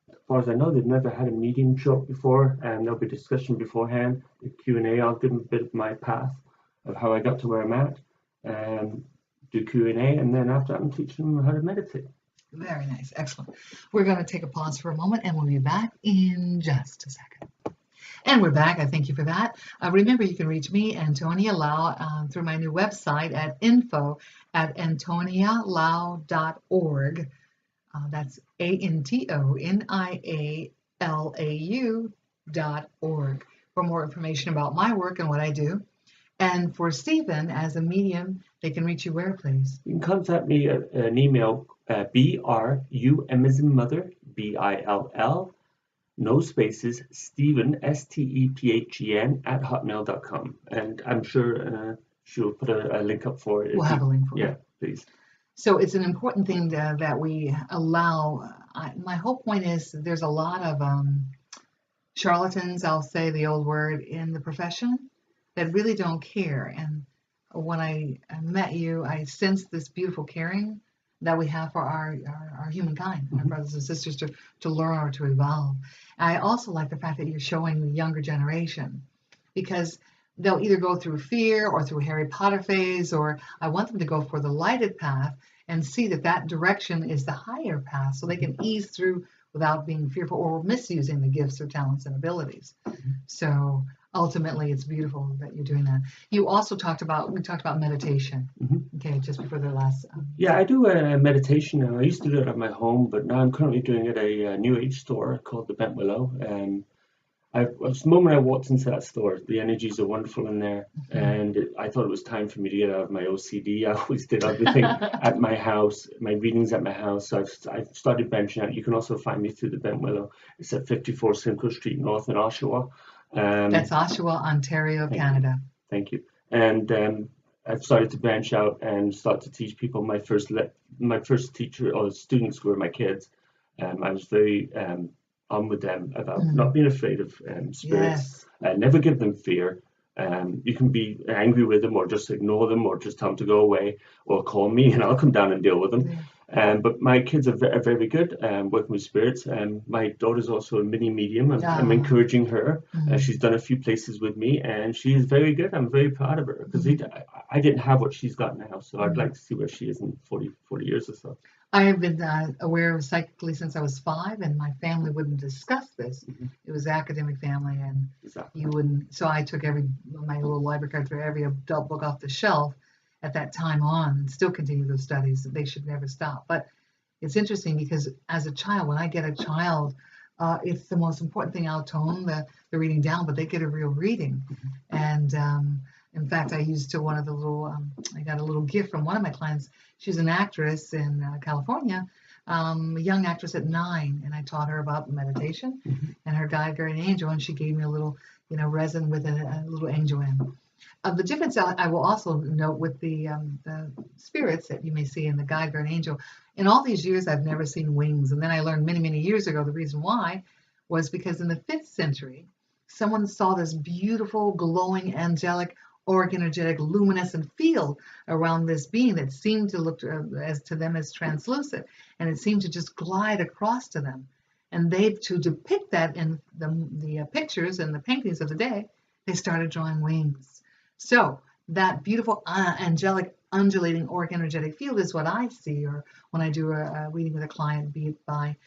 Speaker 2: as far as I know, they've never had a medium show up before, and there'll be discussion beforehand, the Q&A. I'll give them a bit of my path of how I got to where I'm at, do Q&A, and then after that, I'm teaching them how to meditate.
Speaker 1: Very nice. Excellent. We're going to take a pause for a moment, and we'll be back in just a second. And we're back. I thank you for that. Remember, you can reach me, Antonia Lau, through my new website at info@antonialau.org. That's ANTONIALAU.org for more information about my work and what I do. And for Stephen, as a medium, they can reach you where, please?
Speaker 2: You can contact me at an email, BRUM as in mother, BILL, no spaces, Stephen, STEPHEN, @hotmail.com. And I'm sure she'll put a link up for it.
Speaker 1: We'll have a link for it.
Speaker 2: Yeah, please.
Speaker 1: So it's an important thing that we allow. My whole point is there's a lot of charlatans, I'll say the old word, in the profession that really don't care. And when I met you, I sensed this beautiful caring that we have for our humankind, our brothers and sisters to learn or to evolve. I also like the fact that you're showing the younger generation, because they'll either go through fear or through Harry Potter phase, or I want them to go for the lighted path and see that direction is the higher path, so they can ease through without being fearful or misusing the gifts or talents and abilities. So ultimately it's beautiful that you're doing that. You also we talked about meditation. Okay, just before the last.
Speaker 2: Yeah, I do meditation now. I used to do it at my home, but now I'm currently doing it at a New Age store called the Bent Willow. The moment I walked into that store, the energies are wonderful in there, and I thought it was time for me to get out of my OCD. I always did everything at my house, my readings at my house. So I've started branching out. You can also find me through the Bent Willow. It's at 54 Simcoe Street North in Oshawa.
Speaker 1: That's Oshawa, Ontario, Canada.
Speaker 2: Thank you. And I've started to branch out and start to teach people. My first teacher or students were my kids. I was very on with them about not being afraid of spirits.
Speaker 1: Yes.
Speaker 2: Never give them fear. You can be angry with them or just ignore them or just tell them to go away or call me and I'll come down and deal with them. But my kids are very good working with spirits. My daughter's also a mini medium. I'm encouraging her. She's done a few places with me and she is very good. I'm very proud of her because I didn't have what she's got now. So I'd like to see where she is in 40 years or so.
Speaker 1: I have been aware of psychically since I was 5, and my family wouldn't discuss this. It was academic family, and you wouldn't. So I took my little library card for every adult book off the shelf at that time on, and still continue those studies. They should never stop. But it's interesting because as a child, when I get a child, it's the most important thing. I'll tone the reading down, but they get a real reading. And in fact, I used to one of the little. I got a little gift from one of my clients. She's an actress in California, a young actress at 9, and I taught her about meditation and her guardian angel, and she gave me a little, resin with a little angel in. The difference I will also note with the spirits that you may see in the guardian angel. In all these years, I've never seen wings, and then I learned many years ago the reason why was because in the 5th century, someone saw this beautiful, glowing, angelic, energetic, luminescent field around this being that seemed to look to them as translucent, and it seemed to just glide across to them. And to depict that in the pictures and the paintings of the day, they started drawing wings. So that beautiful, angelic, undulating, energetic field is what I see, or when I do a reading with a client, be it by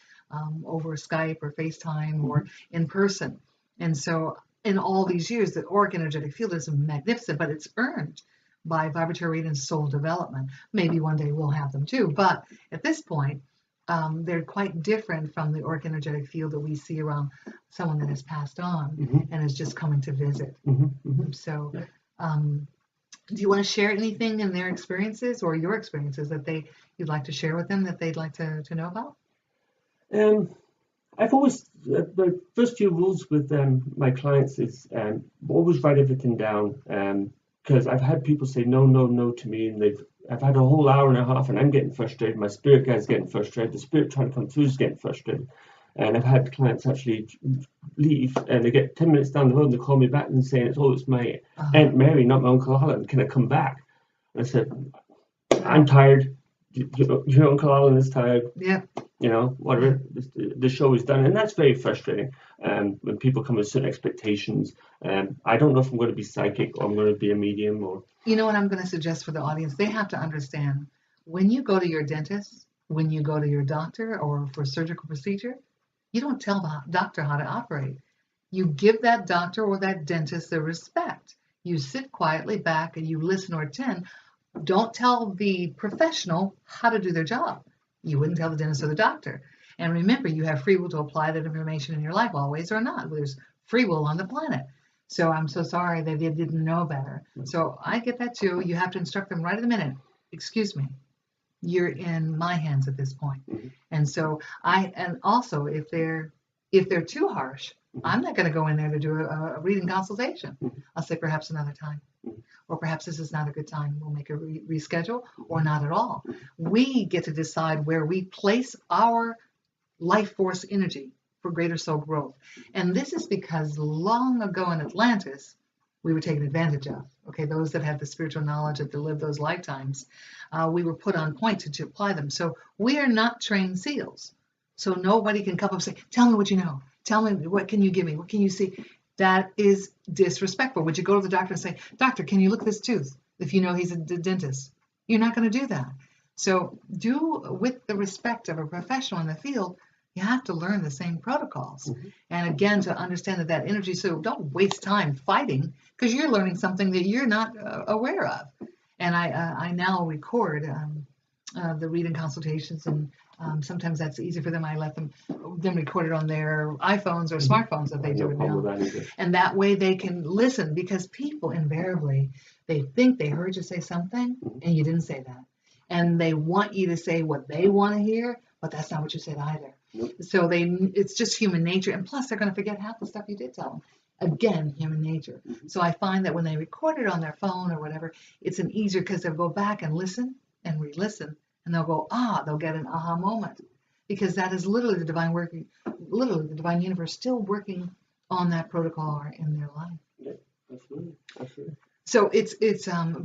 Speaker 1: over Skype or FaceTime or in person. And so in all these years, the auric energetic field is magnificent, but it's earned by vibratory and soul development. Maybe one day we'll have them too, but at this point, they're quite different from the auric energetic field that we see around someone that has passed on and is just coming to visit. So, do you want to share anything in their experiences or your experiences that you'd like to share with them that they'd like to know about?
Speaker 2: I've always, the first few rules with my clients is always write everything down, because I've had people say no to me, and I've had a whole hour and a half and I'm getting frustrated, my spirit guy's getting frustrated, the spirit trying to come through is getting frustrated. And I've had clients actually leave and they get 10 minutes down the road and they call me back and saying, it's my Aunt Mary, not my Uncle Alan, can I come back? And I said, I'm tired, your Uncle Alan is tired.
Speaker 1: Yeah.
Speaker 2: Whatever, the show is done. And that's very frustrating when people come with certain expectations. I don't know if I'm going to be psychic or I'm going to be a medium. Or
Speaker 1: You know what I'm going to suggest for the audience? They have to understand, when you go to your dentist, when you go to your doctor or for a surgical procedure, you don't tell the doctor how to operate. You give that doctor or that dentist the respect. You sit quietly back and you listen or attend. Don't tell the professional how to do their job. You wouldn't tell the dentist or the doctor. And remember, you have free will to apply that information in your life always or not. There's free will on the planet. So I'm so sorry that they didn't know better. So I get that too. You have to instruct them right at the minute. Excuse me, you're in my hands at this point. And so and also if they're too harsh, I'm not going to go in there to do a reading consultation. I'll say perhaps another time. Or perhaps this is not a good time. We'll make a reschedule, or not at all. We get to decide where we place our life force energy for greater soul growth. And this is because long ago in Atlantis, we were taken advantage of. Okay, those that had the spiritual knowledge that lived those lifetimes, we were put on point to apply them. So we are not trained SEALs. So nobody can come up and say, tell me what you know. Tell me, what can you give me? What can you see? That is disrespectful. Would you go to the doctor and say, doctor, can you look at this tooth? If you know he's a dentist, you're not going to do that. So do with the respect of a professional in the field, You have to learn the same protocols. And again, to understand that energy, so don't waste time fighting because you're learning something that you're not aware of. And I now record the reading consultations, and sometimes that's easy for them. I let them record it on their iPhones or smartphones that they do it now. And that way they can listen, because people invariably, they think they heard you say something and you didn't say that. And they want you to say what they want to hear, but that's not what you said either. So it's just human nature. And plus, they're going to forget half the stuff you did tell them. Again, human nature. So I find that when they record it on their phone or whatever, it's an easier, because they'll go back and listen and re-listen, and they'll go, they'll get an aha moment, because that is literally the divine working, literally the divine universe still working on that protocol in their life.
Speaker 2: Yeah, absolutely.
Speaker 1: So it's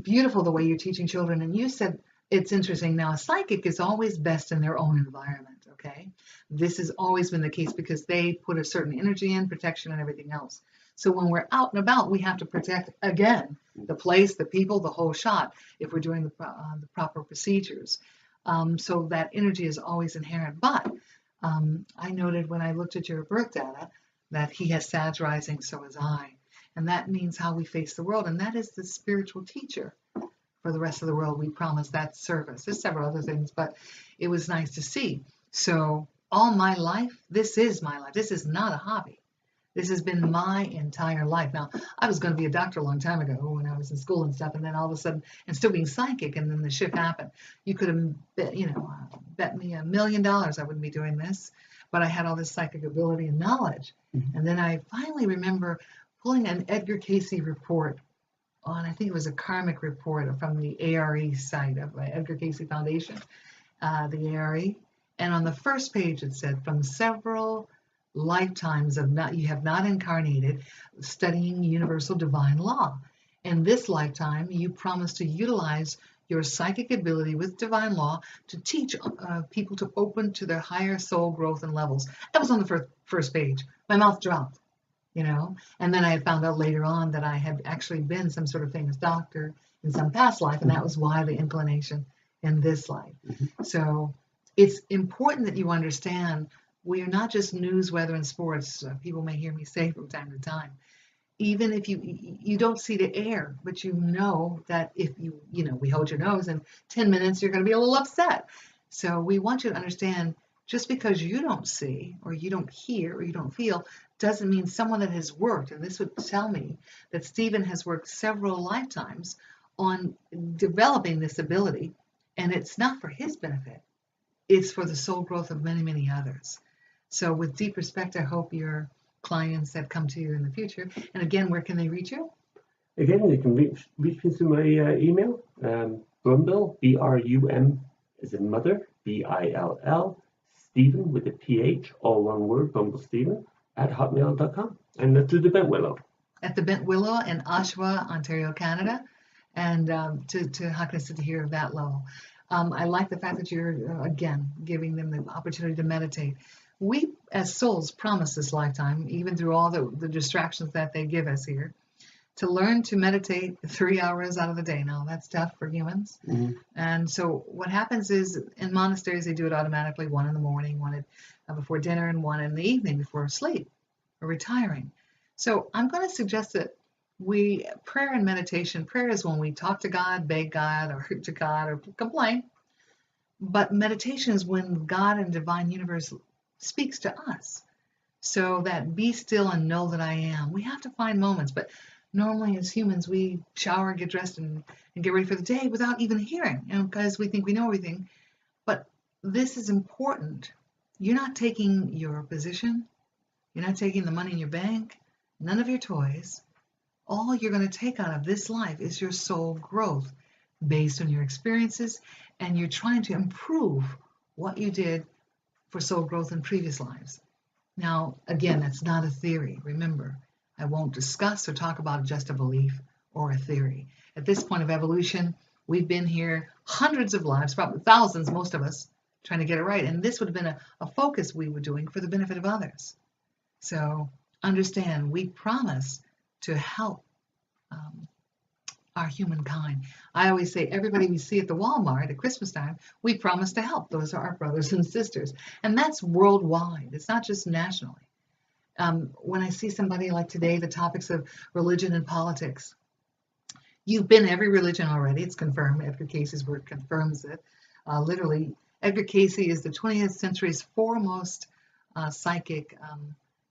Speaker 1: beautiful the way you're teaching children. And you said, it's interesting. Now, a psychic is always best in their own environment, okay? This has always been the case because they put a certain energy in, protection, and everything else. So when we're out and about, we have to protect, again, the place, the people, the whole shot, if we're doing the proper procedures. So that energy is always inherent. But I noted when I looked at your birth data that he has Sag rising, so has I. And that means how we face the world. And that is the spiritual teacher for the rest of the world. We promise that service. There's several other things, but it was nice to see. So all my life, this is my life. This is not a hobby. This has been my entire life. Now, I was going to be a doctor a long time ago when I was in school and stuff, and then all of a sudden, and still being psychic, and then the shift happened. You could have bet me $1 million I wouldn't be doing this, but I had all this psychic ability and knowledge. And then I finally remember pulling an Edgar Cayce report on, I think it was a karmic report from the ARE site of Edgar Cayce Foundation, the ARE. And on the first page it said, from several lifetimes you have not incarnated studying universal divine law. In this lifetime, you promise to utilize your psychic ability with divine law to teach people to open to their higher soul growth and levels. That was on the first page. My mouth dropped. And then I had found out later on that I had actually been some sort of famous doctor in some past life, and that was why the inclination in this life. So it's important that you understand we are not just news, weather, and sports. People may hear me say from time to time. Even if you don't see the air, but you know that if we hold your nose in 10 minutes, you're going to be a little upset. So we want you to understand, just because you don't see or you don't hear or you don't feel doesn't mean someone that has worked, and this would tell me that Stephen has worked several lifetimes on developing this ability, and it's not for his benefit. It's for the soul growth of many, many others. So with deep respect, I hope your clients that come to you in the future. And again, where can they reach you?
Speaker 2: Again, you can reach me through my email, Brumbill, B-R-U-M as in mother, B-I-L-L, Stephen with a P-H, all one word, Brumbill Stephen, at hotmail.com. And through the Bent Willow. At
Speaker 1: the Bent Willow in Oshawa, Ontario, Canada. And to how can I sit to hear of that level? I like the fact that you're, again, giving them the opportunity to meditate. We, as souls, promise this lifetime, even through all the distractions that they give us here, to learn to meditate 3 hours out of the day. Now, that's tough for humans. And so what happens is, in monasteries, they do it automatically, 1 in the morning, 1 before dinner, and 1 in the evening before sleep or retiring. So I'm going to suggest that prayer and meditation, prayer is when we talk to God, beg God, or to God, or complain. But meditation is when God and divine universe speaks to us. So that be still and know that I am. We have to find moments, but normally as humans, we shower, get dressed, and get ready for the day without even hearing, because we think we know everything. But this is important. You're not taking your position. You're not taking the money in your bank, none of your toys. All you're going to take out of this life is your soul growth based on your experiences, and you're trying to improve what you did for soul growth in previous lives. Now, again, that's not a theory. Remember, I won't discuss or talk about just a belief or a theory. At this point of evolution, we've been here hundreds of lives, probably thousands, most of us, trying to get it right. And this would have been a focus we were doing for the benefit of others. So understand, we promise to help our humankind. I always say everybody we see at the Walmart at Christmas time, we promise to help. Those are our brothers and sisters. And that's worldwide. It's not just nationally. When I see somebody like today, the topics of religion and politics, you've been every religion already. It's confirmed. Edgar Cayce's work confirms it. Literally, Edgar Cayce is the 20th century's foremost psychic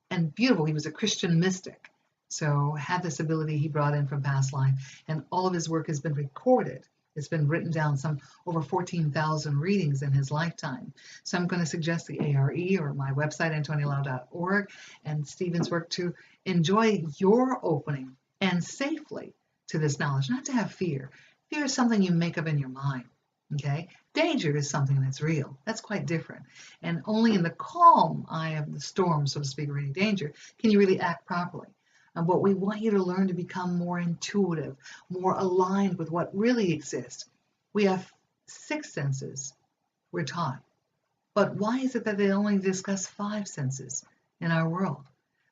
Speaker 1: and beautiful. He was a Christian mystic. So had this ability he brought in from past life. And all of his work has been recorded. It's been written down, some over 14,000 readings in his lifetime. So I'm going to suggest the ARE or my website, antonialau.org, and Stephen's work to enjoy your opening and safely to this knowledge, not to have fear. Fear is something you make up in your mind, okay? Danger is something that's real. That's quite different. And only in the calm eye of the storm, so to speak, or any danger, can you really act properly. But we want you to learn to become more intuitive, more aligned with what really exists. We have 6 senses, we're taught. But why is it that they only discuss 5 senses in our world?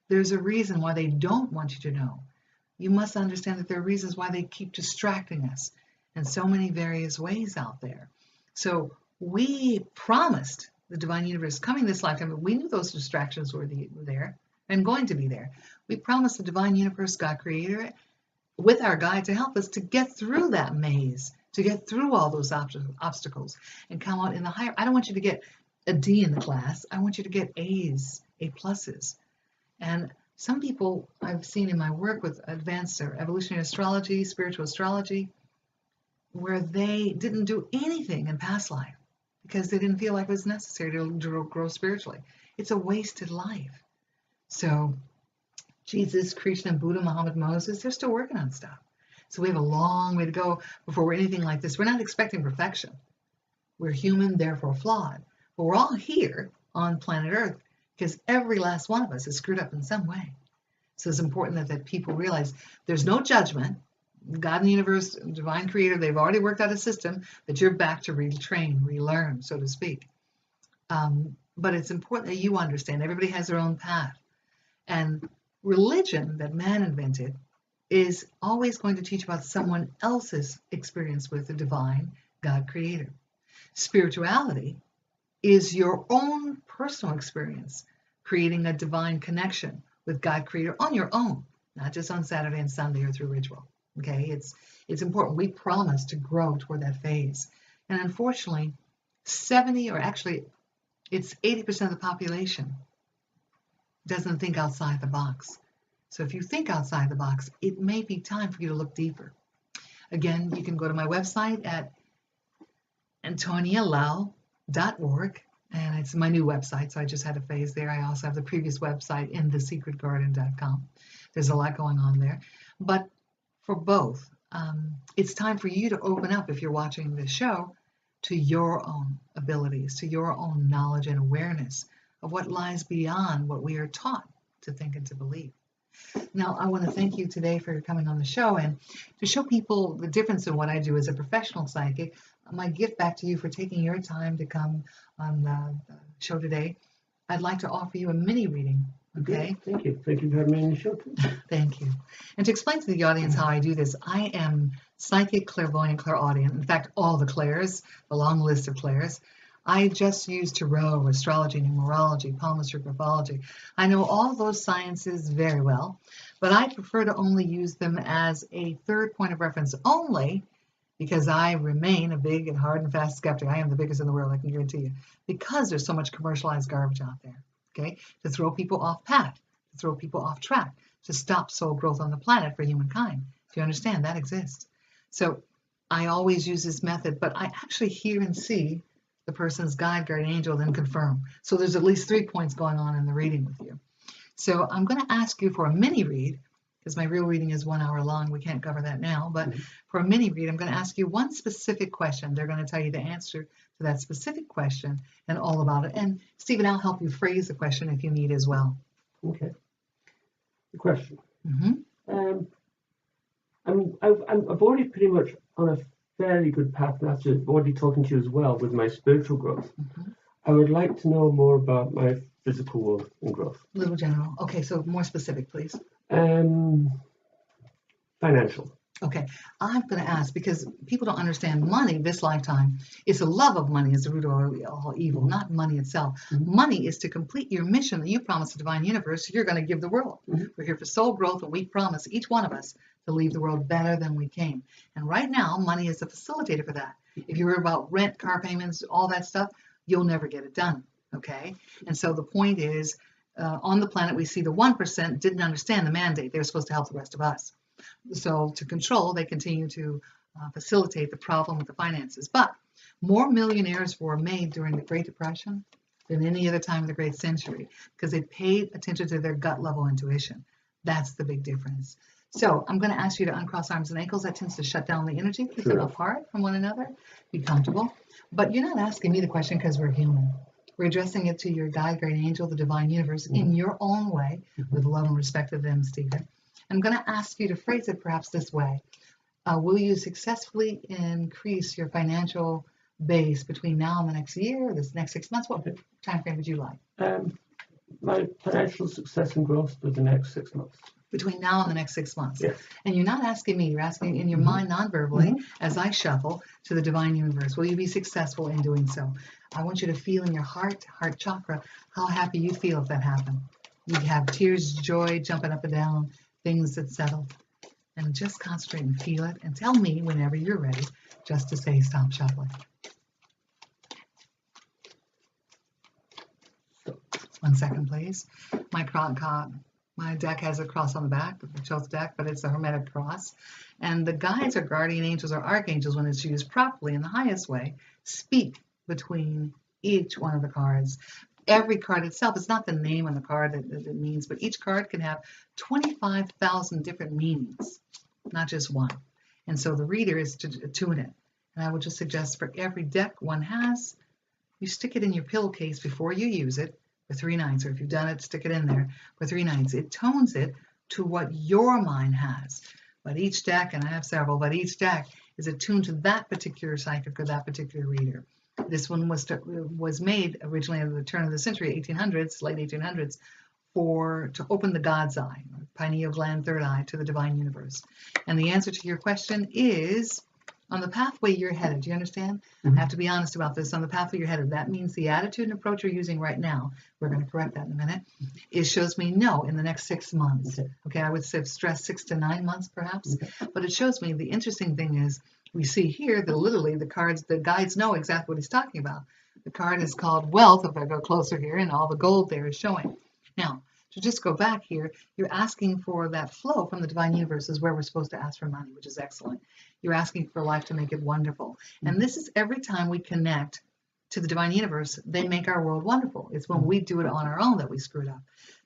Speaker 1: There's a reason why they don't want you to know. You must understand that there are reasons why they keep distracting us in so many various ways out there. So we promised the divine universe coming this lifetime, we knew those distractions were there and going to be there. We promised the divine universe, God creator, with our guide to help us to get through that maze, to get through all those obstacles and come out in the higher. I don't want you to get a D in the class. I want you to get A's, A pluses. And some people I've seen in my work with advanced or evolutionary astrology, spiritual astrology, where they didn't do anything in past life because they didn't feel like it was necessary to grow spiritually. It's a wasted life. So Jesus, Krishna, Buddha, Muhammad, Moses, they're still working on stuff. So we have a long way to go before we're anything like this. We're not expecting perfection. We're human, therefore flawed. But we're all here on planet Earth because every last one of us is screwed up in some way. So it's important that people realize there's no judgment. God in the universe, divine creator, they've already worked out a system that you're back to retrain, relearn, so to speak. But it's important that you understand everybody has their own path. And religion that man invented is always going to teach about someone else's experience with the divine God creator. Spirituality is your own personal experience, creating a divine connection with God creator on your own, not just on Saturday and Sunday or through ritual. Okay, it's important. We promise to grow toward that phase. And unfortunately, 70 or actually it's 80% of the population doesn't think outside the box. So if you think outside the box, it may be time for you to look deeper. Again, you can go to my website at antonialau.org, and it's my new website, so I just had a phase there. I also have the previous website in thesecretgarden.com. There's a lot going on there. But for both, it's time for you to open up, if you're watching this show, to your own abilities, to your own knowledge and awareness of what lies beyond what we are taught to think and to believe. Now, I want to thank you today for coming on the show and to show people the difference in what I do as a professional psychic. My gift back to you for taking your time to come on the show today. I'd like to offer you a mini reading. Okay?
Speaker 2: Thank you. Thank you for having me on the show.
Speaker 1: Thank you. And to explain to the audience how I do this, I am psychic, clairvoyant, clairaudient. In fact, all the clairs, the long list of clairs. I just use tarot, astrology, numerology, palmistry, graphology. I know all those sciences very well, but I prefer to only use them as a third point of reference only because I remain a big and hard and fast skeptic. I am the biggest in the world, I can guarantee you, because there's so much commercialized garbage out there, okay, to throw people off path, to throw people off track, to stop soul growth on the planet for humankind. If you understand, that exists. So I always use this method, but I actually hear and see the person's guide, guardian angel, then confirm. So there's at least 3 points going on in the reading with you. So I'm going to ask you for a mini read, because my real reading is 1 hour long. We can't cover that now, but for a mini read, I'm going to ask you one specific question. They're going to tell you the answer to that specific question and all about it. And Stephen, I'll help you phrase the question if you need as well.
Speaker 2: Okay. The question.
Speaker 1: Mm-hmm.
Speaker 2: I've already pretty much on a fairly good path, and that's just already talking to you as well with my spiritual growth.
Speaker 1: Mm-hmm.
Speaker 2: I would like to know more about my physical world and growth.
Speaker 1: A little general. Okay, so more specific, please.
Speaker 2: Financial.
Speaker 1: Okay, I'm going to ask because people don't understand money this lifetime. It's a love of money is the root of all evil, not money itself. Money is to complete your mission that you promised the divine universe you're going to give the world. We're here for soul growth, and we promise each one of us to leave the world better than we came. And right now, money is a facilitator for that. If you worry about rent, car payments, all that stuff, you'll never get it done. Okay, and so the point is, on the planet, we see the 1% didn't understand the mandate. They're supposed to help the rest of us. So to control, they continue to facilitate the problem with the finances. But more millionaires were made during the Great Depression than any other time in the great century because they paid attention to their gut level intuition. That's the big difference. So I'm going to ask you to uncross arms and ankles. That tends to shut down the energy, keep them apart from one another. Be comfortable. But you're not asking me the question because we're human. We're addressing it to your guide, great angel, the divine universe, in your own way, with love and respect for them, Stephen. I'm going to ask you to phrase it perhaps this way. Will you successfully increase your financial base between now and the next year, or this next 6 months? What time frame would you like?
Speaker 2: My financial success and growth for the next 6 months.
Speaker 1: Between now and the next 6 months.
Speaker 2: Yes.
Speaker 1: And you're not asking me, you're asking in your mind non-verbally as I shuffle to the divine universe. Will you be successful in doing so? I want you to feel in your heart chakra, how happy you feel if that happened. You have tears, joy, jumping up and down, things that settle. And just concentrate and feel it. And tell me whenever you're ready just to say stop shuffling. 1 second, please. My deck has a cross on the back, the Chelsea deck, but it's a hermetic cross. And the guides or guardian angels or archangels, when it's used properly in the highest way, speak between each one of the cards. Every card itself, it's not the name on the card that it means, but each card can have 25,000 different meanings, not just one. And so the reader is to tune it. And I would just suggest for every deck one has, you stick it in your pillowcase before you use it for 3 nights, or if you've done it, stick it in there for 3 nights. It tones it to what your mind has. But each deck, and I have several, but each deck is attuned to that particular psychic or that particular reader. This one was made originally at the turn of the century, 1800s, late 1800s, to open the God's eye, pineal gland, third eye, to the divine universe. And the answer to your question is on the pathway you're headed. Do you understand? I have to be honest about this. On the pathway you're headed, that means the attitude and approach you're using right now, we're going to correct that in a minute, it shows me no in the next 6 months. Okay, I would say stress 6 to 9 months perhaps, but it shows me the interesting thing is we see here that literally the cards, the guides know exactly what he's talking about. The card is called wealth, if I go closer here, and all the gold there is showing. Now, to just go back here, you're asking for that flow from the divine universe is where we're supposed to ask for money, which is excellent. You're asking for life to make it wonderful. And this is every time we connect to the divine universe, they make our world wonderful. It's when we do it on our own that we screw it up.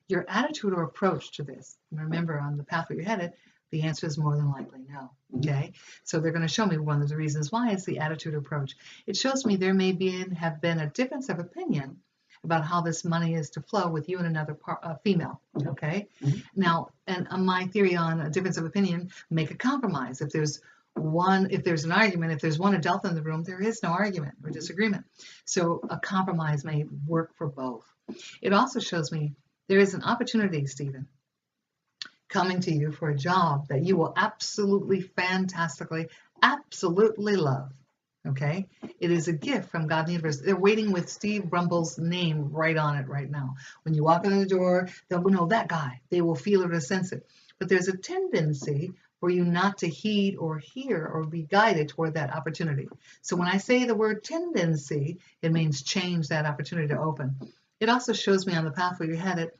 Speaker 1: Your attitude or approach to this, remember on the pathway you're headed, the answer is more than likely no. Okay, so they're going to show me one of the reasons why it's the attitude approach. It shows me there may have been a difference of opinion about how this money is to flow with you and another female. Okay, now, and my theory on a difference of opinion, make a compromise. If there's an argument, if there's one adult in the room, there is no argument or disagreement. So a compromise may work for both. It also shows me there is an opportunity, Stephen, coming to you for a job that you will absolutely, fantastically, absolutely love. Okay? It is a gift from God and the universe. They're waiting with Steve Brumble's name right on it right now. When you walk in the door, they'll know that guy. They will feel it or sense it. But there's a tendency for you not to heed or hear or be guided toward that opportunity. So when I say the word tendency, it means change that opportunity to open. It also shows me on the pathway you're headed.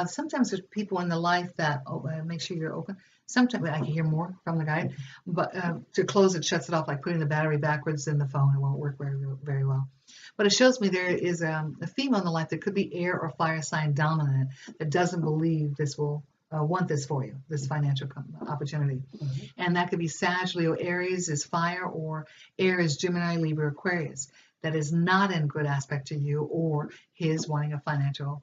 Speaker 1: Sometimes there's people in the life that make sure you're open. Sometimes I can hear more from the guide, but to close it shuts it off, like putting the battery backwards in the phone. It won't work very well. But it shows me there is a female in the life that could be air or fire sign dominant that doesn't believe this will want this for you, this financial opportunity. And that could be Sag, Leo, Aries is fire, or air is Gemini, Libra, Aquarius. That is not in good aspect to you or his wanting a financial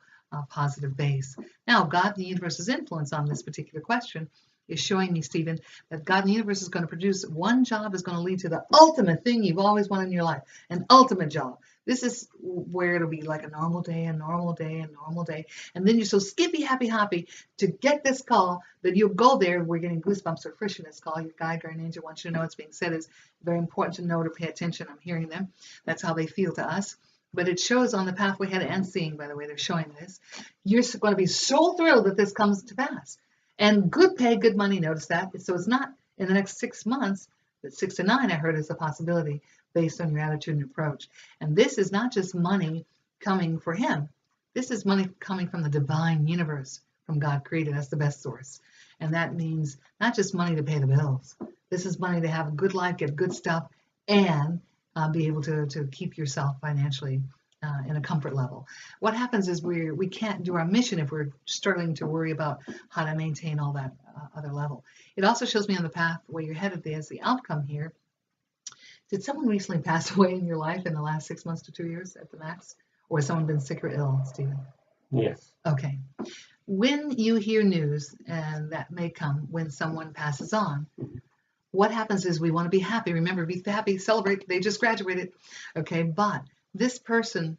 Speaker 1: positive base. Now, God, the universe's influence on this particular question is showing me, Stephen, that God in the universe is going to produce one job is going to lead to the ultimate thing you've always wanted in your life, an ultimate job. This is where it'll be like a normal day, a normal day, a normal day. And then you're so skippy, happy to get this call that you'll go there. We're getting goosebumps or fresh in this call. Your guide, guardian angel wants you to know what's being said. Is very important to know, to pay attention. I'm hearing them. That's how they feel to us. But it shows on the pathway ahead and seeing, by the way, they're showing this. You're going to be so thrilled that this comes to pass. And good pay, good money, notice that. So it's not in the next 6 months, but 6 to 9, I heard, is a possibility based on your attitude and approach. And this is not just money coming for him. This is money coming from the divine universe, from God created. That's the best source. And that means not just money to pay the bills. This is money to have a good life, get good stuff, and be able to keep yourself financially in a comfort level. What happens is we can't do our mission if we're struggling to worry about how to maintain all that other level. It also shows me on the path where you're headed as the outcome here. Did someone recently pass away in your life in the last 6 months to 2 years at the max? Or has someone been sick or ill, Stephen?
Speaker 2: Yes.
Speaker 1: Okay. When you hear news, and that may come when someone passes on, what happens is we want to be happy. Remember, be happy, celebrate. They just graduated. Okay, but this person,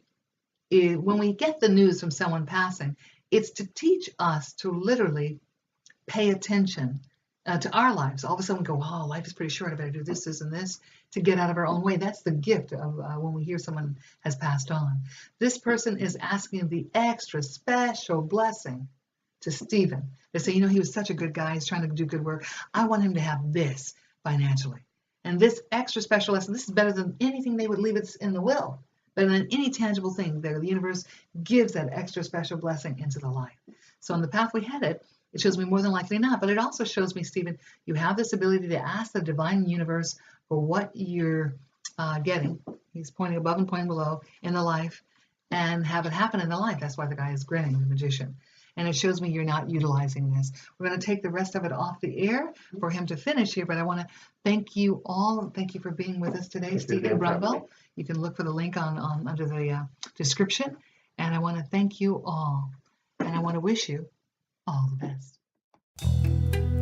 Speaker 1: when we get the news from someone passing, it's to teach us to literally pay attention to our lives. All of a sudden we go, oh, life is pretty short. I better do this, this, and this to get out of our own way. That's the gift of when we hear someone has passed on. This person is asking the extra special blessing to Stephen. They say, he was such a good guy. He's trying to do good work. I want him to have this financially. And this extra special lesson, this is better than anything they would leave it in the will. Better than any tangible thing. The universe gives that extra special blessing into the life. So on the path we headed, it shows me more than likely not. But it also shows me, Stephen, you have this ability to ask the divine universe for what you're getting. He's pointing above and pointing below in the life and have it happen in the life. That's why the guy is grinning, the magician. And it shows me you're not utilizing this. We're going to take the rest of it off the air for him to finish here, but I want to thank you all. Thank you for being with us today, Stephen Brunwell. You can look for the link on under the description. And I want to thank you all. And I want to wish you all the best.